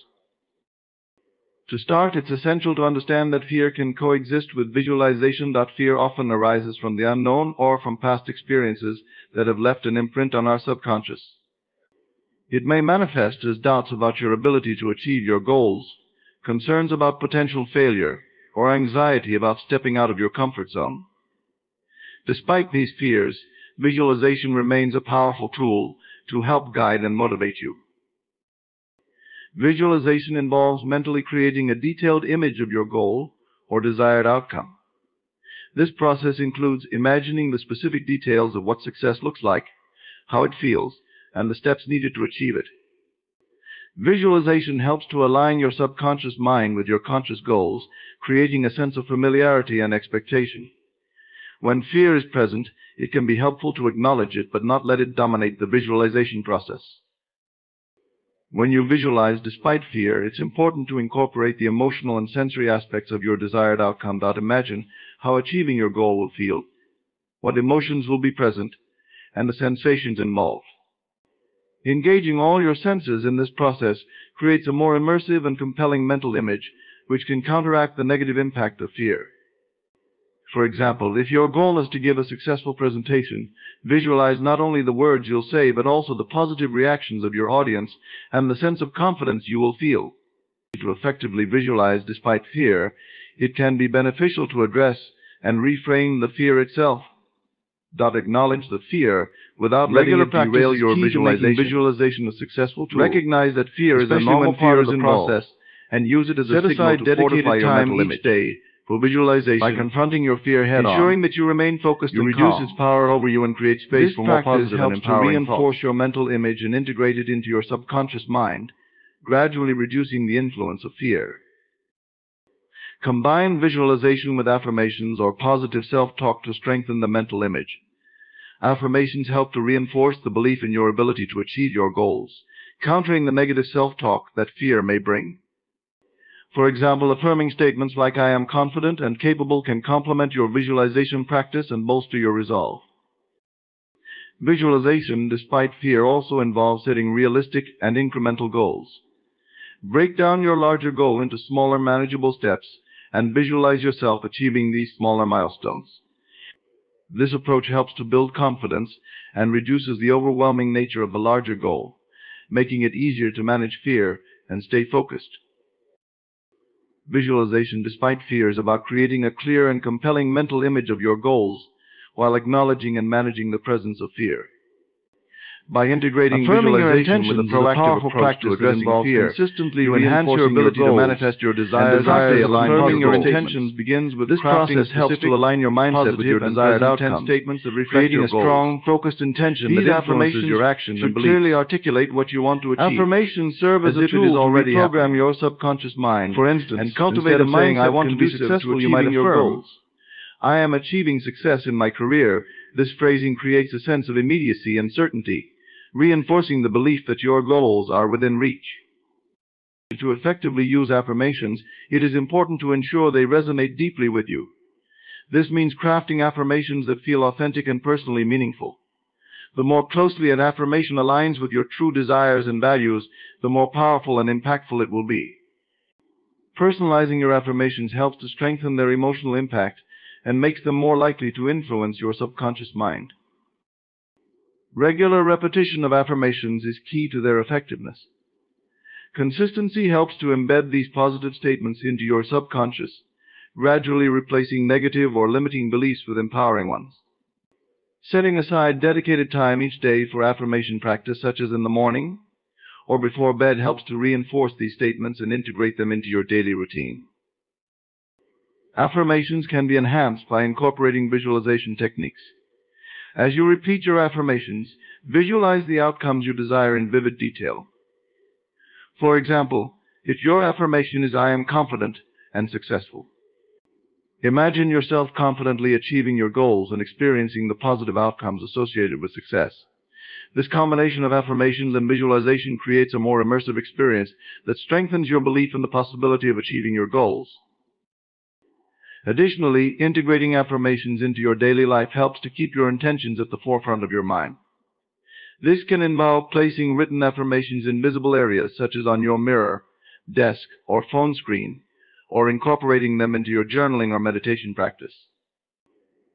To start, it's essential to understand that fear can coexist with visualization. Fear often arises from the unknown or from past experiences that have left an imprint on our subconscious. It may manifest as doubts about your ability to achieve your goals, concerns about potential failure, or anxiety about stepping out of your comfort zone. Despite these fears, visualization remains a powerful tool to help guide and motivate you. Visualization involves mentally creating a detailed image of your goal or desired outcome. This process includes imagining the specific details of what success looks like, how it feels, and the steps needed to achieve it. Visualization helps to align your subconscious mind with your conscious goals, creating a sense of familiarity and expectation. When fear is present, it can be helpful to acknowledge it but not let it dominate the visualization process. When you visualize despite fear, it's important to incorporate the emotional and sensory aspects of your desired outcome. Imagine how achieving your goal will feel, what emotions will be present, and the sensations involved. Engaging all your senses in this process creates a more immersive and compelling mental image, which can counteract the negative impact of fear. For example, if your goal is to give a successful presentation, visualize not only the words you'll say, but also the positive reactions of your audience and the sense of confidence you will feel. To effectively visualize despite fear, it can be beneficial to address and reframe the fear itself. Acknowledge the fear without letting it derail your visualization. Visualization a successful tool. Recognize that fear is a normal part of the process and use it as a signal to fortify your mental image. Day for visualization, by confronting your fear head-on, ensuring that you remain focused and calm, reduce its power over you and create space for more positive and empowering thoughts. This practice helps to reinforce your mental image and integrate it into your subconscious mind, gradually reducing the influence of fear. Combine visualization with affirmations or positive self-talk to strengthen the mental image. Affirmations help to reinforce the belief in your ability to achieve your goals, countering the negative self-talk that fear may bring. For example, affirming statements like "I am confident and capable" can complement your visualization practice and bolster your resolve. Visualization, despite fear, also involves setting realistic and incremental goals. Break down your larger goal into smaller, manageable steps and visualize yourself achieving these smaller milestones. This approach helps to build confidence and reduces the overwhelming nature of the larger goal, making it easier to manage fear and stay focused. Visualization, despite fear, is about creating a clear and compelling mental image of your goals while acknowledging and managing the presence of fear. By integrating Affirming your visualization with a intentions is a proactive powerful approach practice to that addressing involves fear, consistently you enhance your reinforcing your ability to goals, manifest your and the desires. practice of affirming your intentions intentions begins with this crafting process helps specific, to align your mindset with your positive, and desired present tense outcomes, statements that reflect creating your a goals. strong, focused intention These that influences affirmations your actions and should beliefs. clearly articulate what you want to achieve. Affirmations serve as a if it is tool to already reprogram happening. your subconscious mind. For instance, and cultivate instead a of saying, mindset "I want to be conducive successful," to you might achieving your affirm, goals. "I am achieving success in my career." This phrasing creates a sense of immediacy and certainty, reinforcing the belief that your goals are within reach. To effectively use affirmations, it is important to ensure they resonate deeply with you. This means crafting affirmations that feel authentic and personally meaningful. The more closely an affirmation aligns with your true desires and values, the more powerful and impactful it will be. Personalizing your affirmations helps to strengthen their emotional impact and makes them more likely to influence your subconscious mind. Regular repetition of affirmations is key to their effectiveness. Consistency helps to embed these positive statements into your subconscious, gradually replacing negative or limiting beliefs with empowering ones. Setting aside dedicated time each day for affirmation practice, such as in the morning or before bed, helps to reinforce these statements and integrate them into your daily routine. Affirmations can be enhanced by incorporating visualization techniques. As you repeat your affirmations, visualize the outcomes you desire in vivid detail. For example, if your affirmation is "I am confident and successful," imagine yourself confidently achieving your goals and experiencing the positive outcomes associated with success. This combination of affirmations and visualization creates a more immersive experience that strengthens your belief in the possibility of achieving your goals. Additionally, integrating affirmations into your daily life helps to keep your intentions at the forefront of your mind. This can involve placing written affirmations in visible areas, such as on your mirror, desk, or phone screen, or incorporating them into your journaling or meditation practice.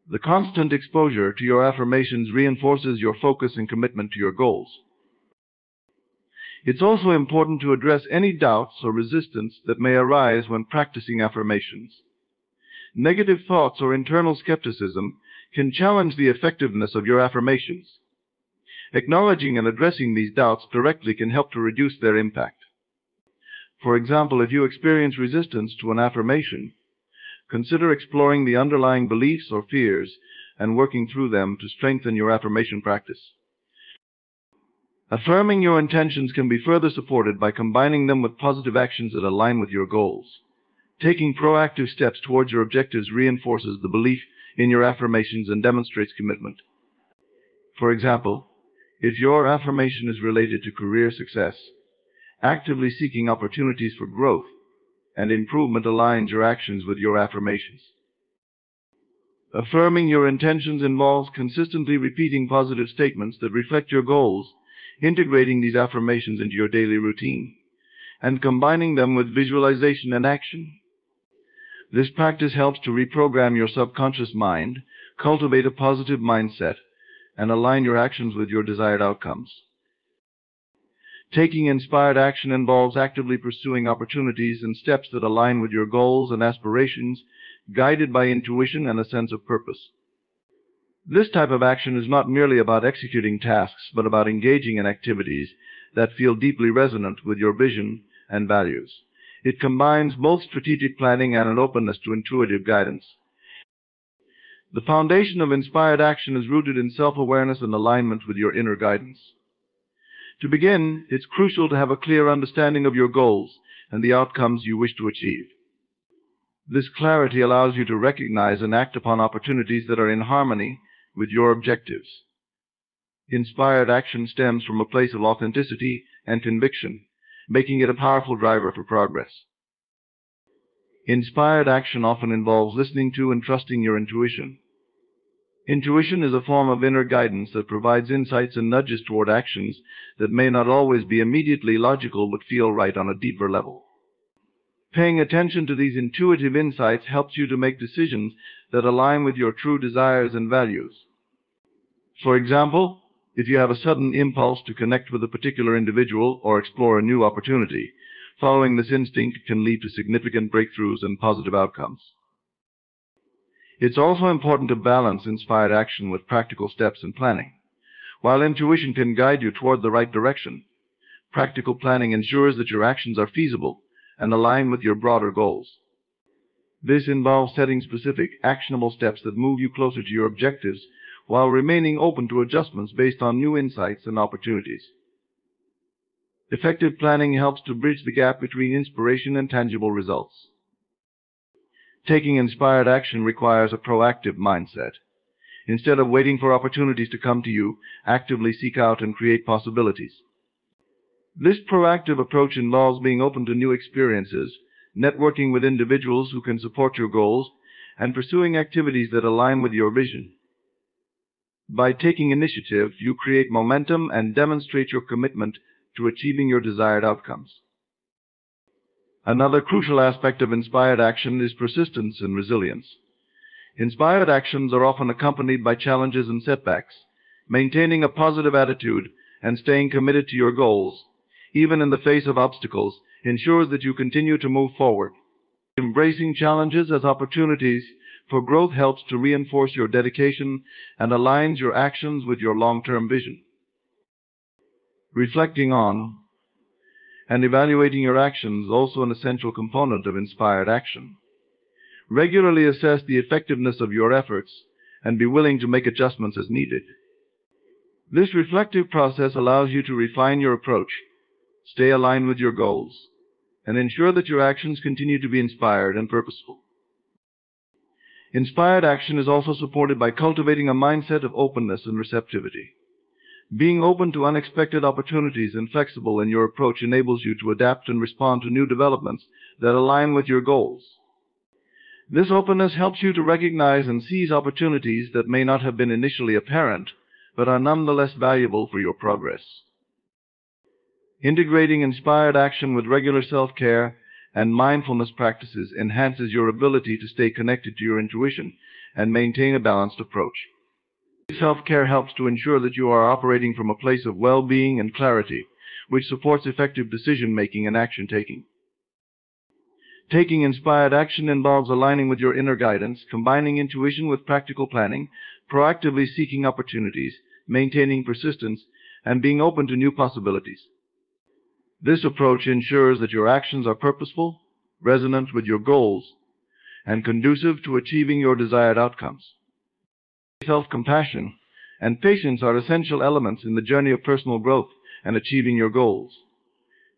The constant exposure to your affirmations reinforces your focus and commitment to your goals. It's also important to address any doubts or resistance that may arise when practicing affirmations. Negative thoughts or internal skepticism can challenge the effectiveness of your affirmations. Acknowledging and addressing these doubts directly can help to reduce their impact. For example, if you experience resistance to an affirmation, consider exploring the underlying beliefs or fears and working through them to strengthen your affirmation practice. Affirming your intentions can be further supported by combining them with positive actions that align with your goals. Taking proactive steps towards your objectives reinforces the belief in your affirmations and demonstrates commitment. For example, if your affirmation is related to career success, actively seeking opportunities for growth and improvement aligns your actions with your affirmations. Affirming your intentions involves consistently repeating positive statements that reflect your goals, integrating these affirmations into your daily routine, and combining them with visualization and action. This practice helps to reprogram your subconscious mind, cultivate a positive mindset, and align your actions with your desired outcomes. Taking inspired action involves actively pursuing opportunities and steps that align with your goals and aspirations, guided by intuition and a sense of purpose. This type of action is not merely about executing tasks, but about engaging in activities that feel deeply resonant with your vision and values. It combines both strategic planning and an openness to intuitive guidance. The foundation of inspired action is rooted in self-awareness and alignment with your inner guidance. To begin, it's crucial to have a clear understanding of your goals and the outcomes you wish to achieve. This clarity allows you to recognize and act upon opportunities that are in harmony with your objectives. Inspired action stems from a place of authenticity and conviction, making it a powerful driver for progress. Inspired action often involves listening to and trusting your intuition. Intuition is a form of inner guidance that provides insights and nudges toward actions that may not always be immediately logical but feel right on a deeper level. Paying attention to these intuitive insights helps you to make decisions that align with your true desires and values. For example, If you have a sudden impulse to connect with a particular individual or explore a new opportunity, following this instinct can lead to significant breakthroughs and positive outcomes. It's also important to balance inspired action with practical steps and planning. While intuition can guide you toward the right direction, practical planning ensures that your actions are feasible and align with your broader goals. This involves setting specific, actionable steps that move you closer to your objectives while remaining open to adjustments based on new insights and opportunities. Effective planning helps to bridge the gap between inspiration and tangible results. Taking inspired action requires a proactive mindset. Instead of waiting for opportunities to come to you, actively seek out and create possibilities. This proactive approach involves being open to new experiences, networking with individuals who can support your goals, and pursuing activities that align with your vision. By taking initiative, you create momentum and demonstrate your commitment to achieving your desired outcomes. Another crucial aspect of inspired action is persistence and resilience. Inspired actions are often accompanied by challenges and setbacks. Maintaining a positive attitude and staying committed to your goals, even in the face of obstacles, ensures that you continue to move forward. Embracing challenges as opportunities for growth helps to reinforce your dedication and aligns your actions with your long-term vision. Reflecting on and evaluating your actions is also an essential component of inspired action. Regularly assess the effectiveness of your efforts and be willing to make adjustments as needed. This reflective process allows you to refine your approach, stay aligned with your goals, and ensure that your actions continue to be inspired and purposeful. Inspired action is also supported by cultivating a mindset of openness and receptivity. Being open to unexpected opportunities and flexible in your approach enables you to adapt and respond to new developments that align with your goals. This openness helps you to recognize and seize opportunities that may not have been initially apparent, but are nonetheless valuable for your progress. Integrating inspired action with regular self-care and mindfulness practices enhances your ability to stay connected to your intuition and maintain a balanced approach. Self-care helps to ensure that you are operating from a place of well-being and clarity, which supports effective decision-making and action-taking. Taking inspired action involves aligning with your inner guidance, combining intuition with practical planning, proactively seeking opportunities, maintaining persistence, and being open to new possibilities. This approach ensures that your actions are purposeful, resonant with your goals, and conducive to achieving your desired outcomes. Self-compassion and patience are essential elements in the journey of personal growth and achieving your goals.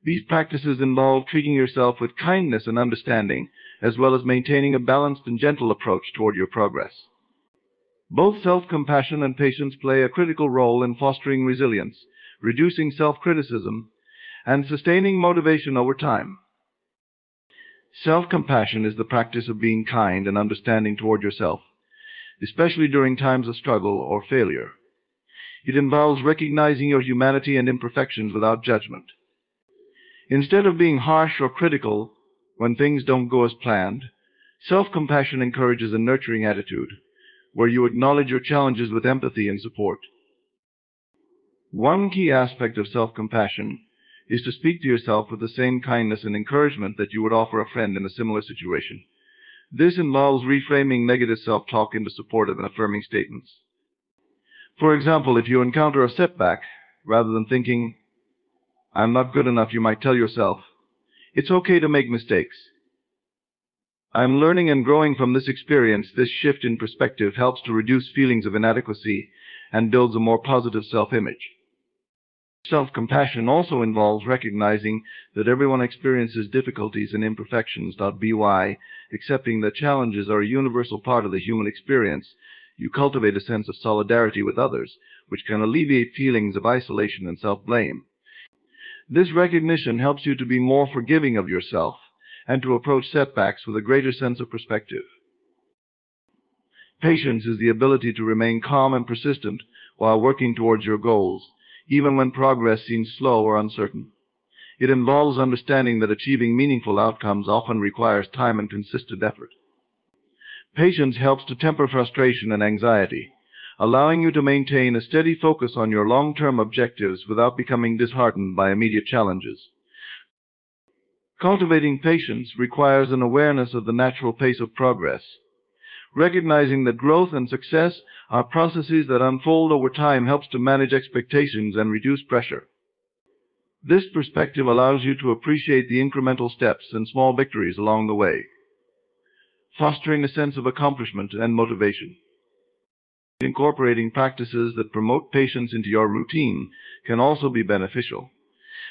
These practices involve treating yourself with kindness and understanding, as well as maintaining a balanced and gentle approach toward your progress. Both self-compassion and patience play a critical role in fostering resilience, reducing self-criticism, and sustaining motivation over time. Self-compassion is the practice of being kind and understanding toward yourself, especially during times of struggle or failure. It involves recognizing your humanity and imperfections without judgment. Instead of being harsh or critical when things don't go as planned, self-compassion encourages a nurturing attitude, where you acknowledge your challenges with empathy and support. One key aspect of self-compassion is to speak to yourself with the same kindness and encouragement that you would offer a friend in a similar situation. This involves reframing negative self-talk into supportive and affirming statements. For example, if you encounter a setback, rather than thinking, "I'm not good enough," you might tell yourself, "It's okay to make mistakes. I'm learning and growing from this experience." This shift in perspective helps to reduce feelings of inadequacy and builds a more positive self-image. Self-compassion also involves recognizing that everyone experiences difficulties and imperfections. By accepting that challenges are a universal part of the human experience, you cultivate a sense of solidarity with others, which can alleviate feelings of isolation and self-blame. This recognition helps you to be more forgiving of yourself and to approach setbacks with a greater sense of perspective. Patience is the ability to remain calm and persistent while working towards your goals, even when progress seems slow or uncertain. It involves understanding that achieving meaningful outcomes often requires time and consistent effort. Patience helps to temper frustration and anxiety, allowing you to maintain a steady focus on your long-term objectives without becoming disheartened by immediate challenges. Cultivating patience requires an awareness of the natural pace of progress. Recognizing that growth and success are processes that unfold over time helps to manage expectations and reduce pressure. This perspective allows you to appreciate the incremental steps and small victories along the way, fostering a sense of accomplishment and motivation. Incorporating practices that promote patience into your routine can also be beneficial.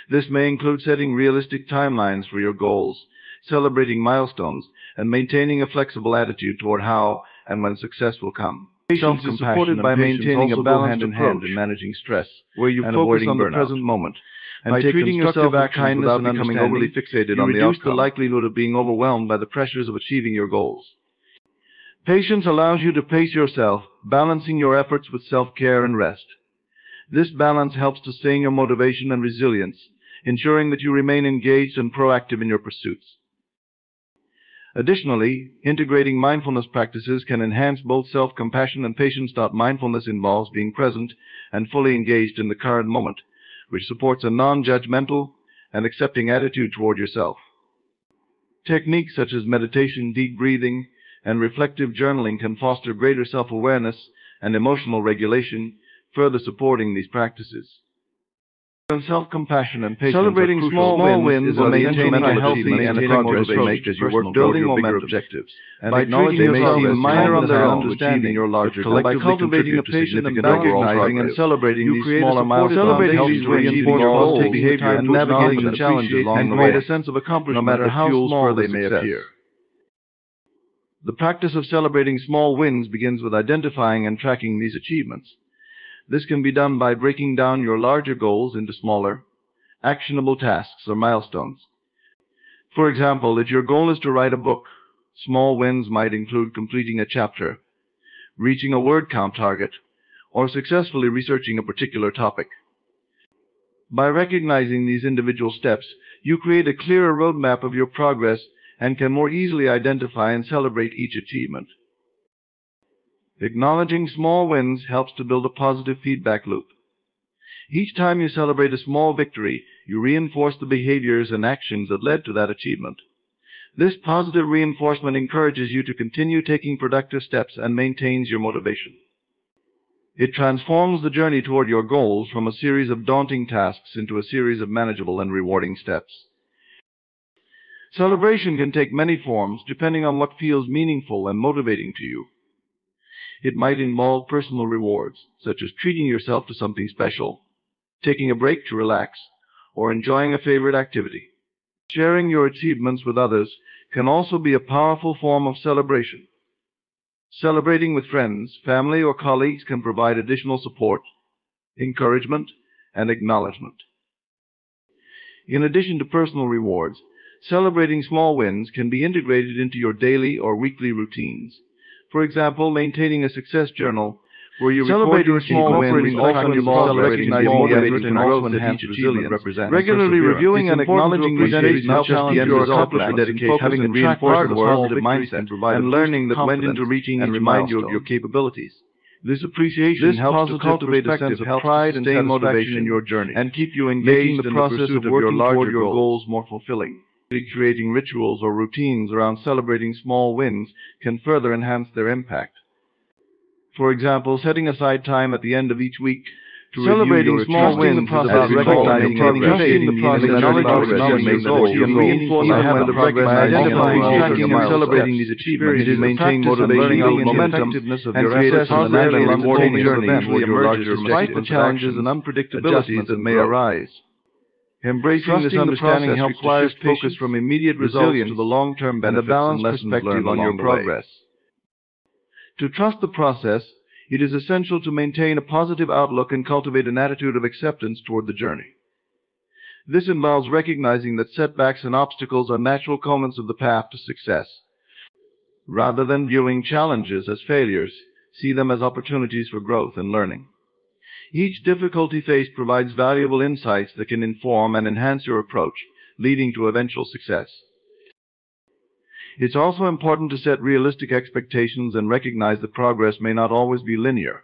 This may include setting realistic timelines for your goals, celebrating milestones, and maintaining a flexible attitude toward how and when success will come. Patience is supported by maintaining a balanced approach in managing stress, where you focus on the present moment, and by treating yourself with kindness without becoming overly fixated on the outcome. You reduce the likelihood of being overwhelmed by the pressures of achieving your goals. Patience allows you to pace yourself, balancing your efforts with self-care and rest. This balance helps to sustain your motivation and resilience, ensuring that you remain engaged and proactive in your pursuits. Additionally, integrating mindfulness practices can enhance both self-compassion and patience. Mindfulness involves being present and fully engaged in the current moment, which supports a non-judgmental and accepting attitude toward yourself. Techniques such as meditation, deep breathing, and reflective journaling can foster greater self-awareness and emotional regulation, further supporting these practices. Self-compassion and patience celebrating small wins is maintaining a healthy and progress approach as you work building bigger objectives. And by treating yourself as minor on their own, understanding your larger goals, by cultivating a patient and recognizing and celebrating these smaller milestones helps to reinforce your positive behavior and navigating the challenges along the way, and create a sense of accomplishment no matter how small they may appear. The practice of celebrating small wins begins with identifying and tracking these achievements. This can be done by breaking down your larger goals into smaller, actionable tasks or milestones. For example, if your goal is to write a book, small wins might include completing a chapter, reaching a word count target, or successfully researching a particular topic. By recognizing these individual steps, you create a clearer roadmap of your progress and can more easily identify and celebrate each achievement. Acknowledging small wins helps to build a positive feedback loop. Each time you celebrate a small victory, you reinforce the behaviors and actions that led to that achievement. This positive reinforcement encourages you to continue taking productive steps and maintains your motivation. It transforms the journey toward your goals from a series of daunting tasks into a series of manageable and rewarding steps. Celebration can take many forms depending on what feels meaningful and motivating to you. It might involve personal rewards, such as treating yourself to something special, taking a break to relax, or enjoying a favorite activity. Sharing your achievements with others can also be a powerful form of celebration. Celebrating with friends, family, or colleagues can provide additional support, encouragement, and acknowledgement. In addition to personal rewards, celebrating small wins can be integrated into your daily or weekly routines. For example, maintaining a success journal where you record your small wins often involves recognizing the effort and growth that each achievement represents. Regularly reviewing and acknowledging these activities helps just the end result with your dedication, having a reinforcement of a positive mindset, and learning that went into reaching and remind you of your capabilities. This appreciation helps to cultivate a sense of pride and satisfaction in your journey, and keep you engaged in the process of working toward your goals more fulfilling. Creating rituals or routines around celebrating small wins can further enhance their impact. For example, setting aside time at the end of each week to celebrating small wins is about recognizing and appreciating the process of progress and reinforcing the habit of progress by identifying, tracking, and celebrating these achievements. It is maintain motivation and momentum and create a positive and rewarding journey toward your larger despite the challenges and unpredictabilities that may arise. Embracing this understanding helps to shift focus from immediate results to the long-term benefits and lessons learned on your progress. To trust the process, it is essential to maintain a positive outlook and cultivate an attitude of acceptance toward the journey. This involves recognizing that setbacks and obstacles are natural components of the path to success. Rather than viewing challenges as failures, see them as opportunities for growth and learning. Each difficulty faced provides valuable insights that can inform and enhance your approach, leading to eventual success. It's also important to set realistic expectations and recognize that progress may not always be linear.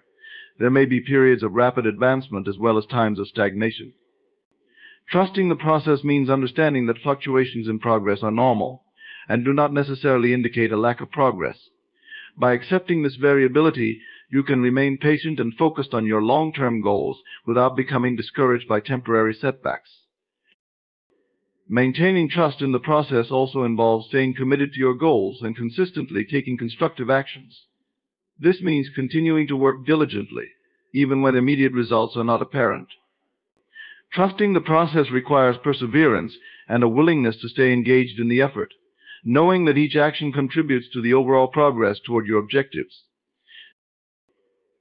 there may be periods of rapid advancement as well as times of stagnation. Trusting the process means understanding that fluctuations in progress are normal and do not necessarily indicate a lack of progress. By accepting this variability, you can remain patient and focused on your long-term goals without becoming discouraged by temporary setbacks. Maintaining trust in the process also involves staying committed to your goals and consistently taking constructive actions. This means continuing to work diligently, even when immediate results are not apparent. Trusting the process requires perseverance and a willingness to stay engaged in the effort, knowing that each action contributes to the overall progress toward your objectives.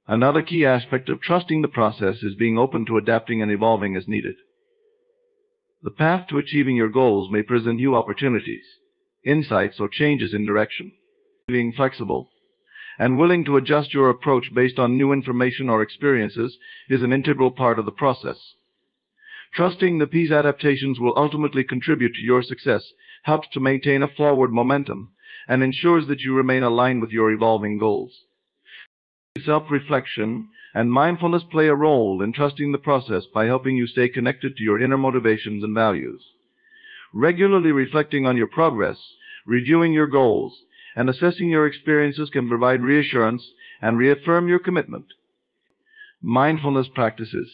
Another key aspect of trusting the process is being open to adapting and evolving as needed. The path to achieving your goals may present new opportunities, insights, or changes in direction. Being flexible and willing to adjust your approach based on new information or experiences is an integral part of the process. Trusting that these adaptations will ultimately contribute to your success helps to maintain a forward momentum and ensures that you remain aligned with your evolving goals. Self-reflection and mindfulness play a role in trusting the process by helping you stay connected to your inner motivations and values. Regularly reflecting on your progress, reviewing your goals, and assessing your experiences can provide reassurance and reaffirm your commitment. Mindfulness practices,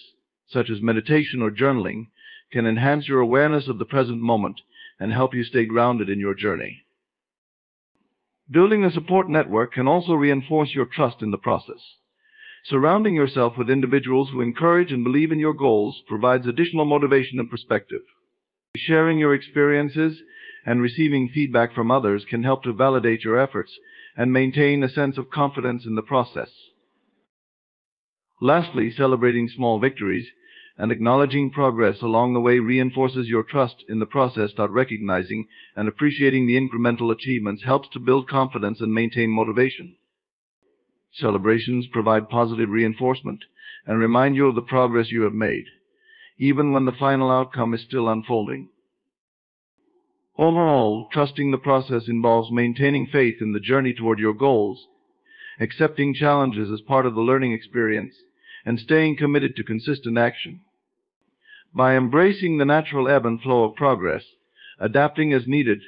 such as meditation or journaling, can enhance your awareness of the present moment and help you stay grounded in your journey. Building a support network can also reinforce your trust in the process. Surrounding yourself with individuals who encourage and believe in your goals provides additional motivation and perspective. Sharing your experiences and receiving feedback from others can help to validate your efforts and maintain a sense of confidence in the process. Lastly, celebrating small victories and acknowledging progress along the way reinforces your trust in the process. Recognizing and appreciating the incremental achievements helps to build confidence and maintain motivation. Celebrations provide positive reinforcement and remind you of the progress you have made, even when the final outcome is still unfolding. Overall, trusting the process involves maintaining faith in the journey toward your goals, accepting challenges as part of the learning experience, and staying committed to consistent action. By embracing the natural ebb and flow of progress, adapting as needed,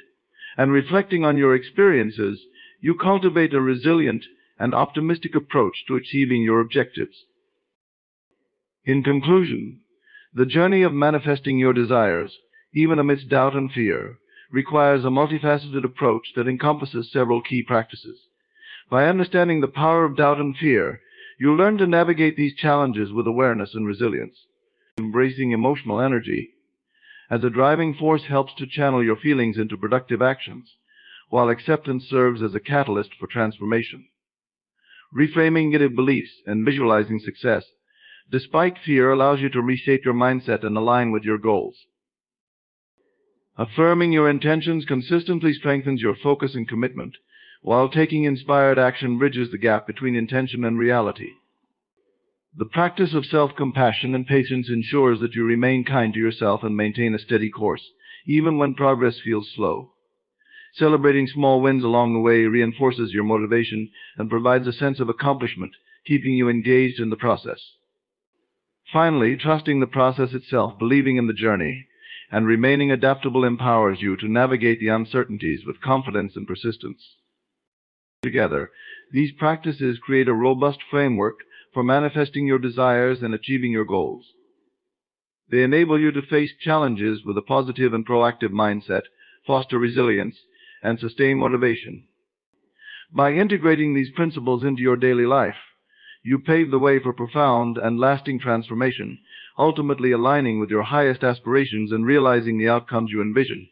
and reflecting on your experiences, you cultivate a resilient and optimistic approach to achieving your objectives. In conclusion, the journey of manifesting your desires, even amidst doubt and fear, requires a multifaceted approach that encompasses several key practices. By understanding the power of doubt and fear, you'll learn to navigate these challenges with awareness and resilience. Embracing emotional energy as a driving force helps to channel your feelings into productive actions, while acceptance serves as a catalyst for transformation. Reframing negative beliefs and visualizing success, despite fear, allows you to reshape your mindset and align with your goals. Affirming your intentions consistently strengthens your focus and commitment, while taking inspired action bridges the gap between intention and reality. The practice of self-compassion and patience ensures that you remain kind to yourself and maintain a steady course, even when progress feels slow. Celebrating small wins along the way reinforces your motivation and provides a sense of accomplishment, keeping you engaged in the process. Finally, trusting the process itself, believing in the journey, and remaining adaptable empowers you to navigate the uncertainties with confidence and persistence. Together, these practices create a robust framework for manifesting your desires and achieving your goals. They enable you to face challenges with a positive and proactive mindset, foster resilience, and sustain motivation. By integrating these principles into your daily life, you pave the way for profound and lasting transformation, ultimately aligning with your highest aspirations and realizing the outcomes you envision.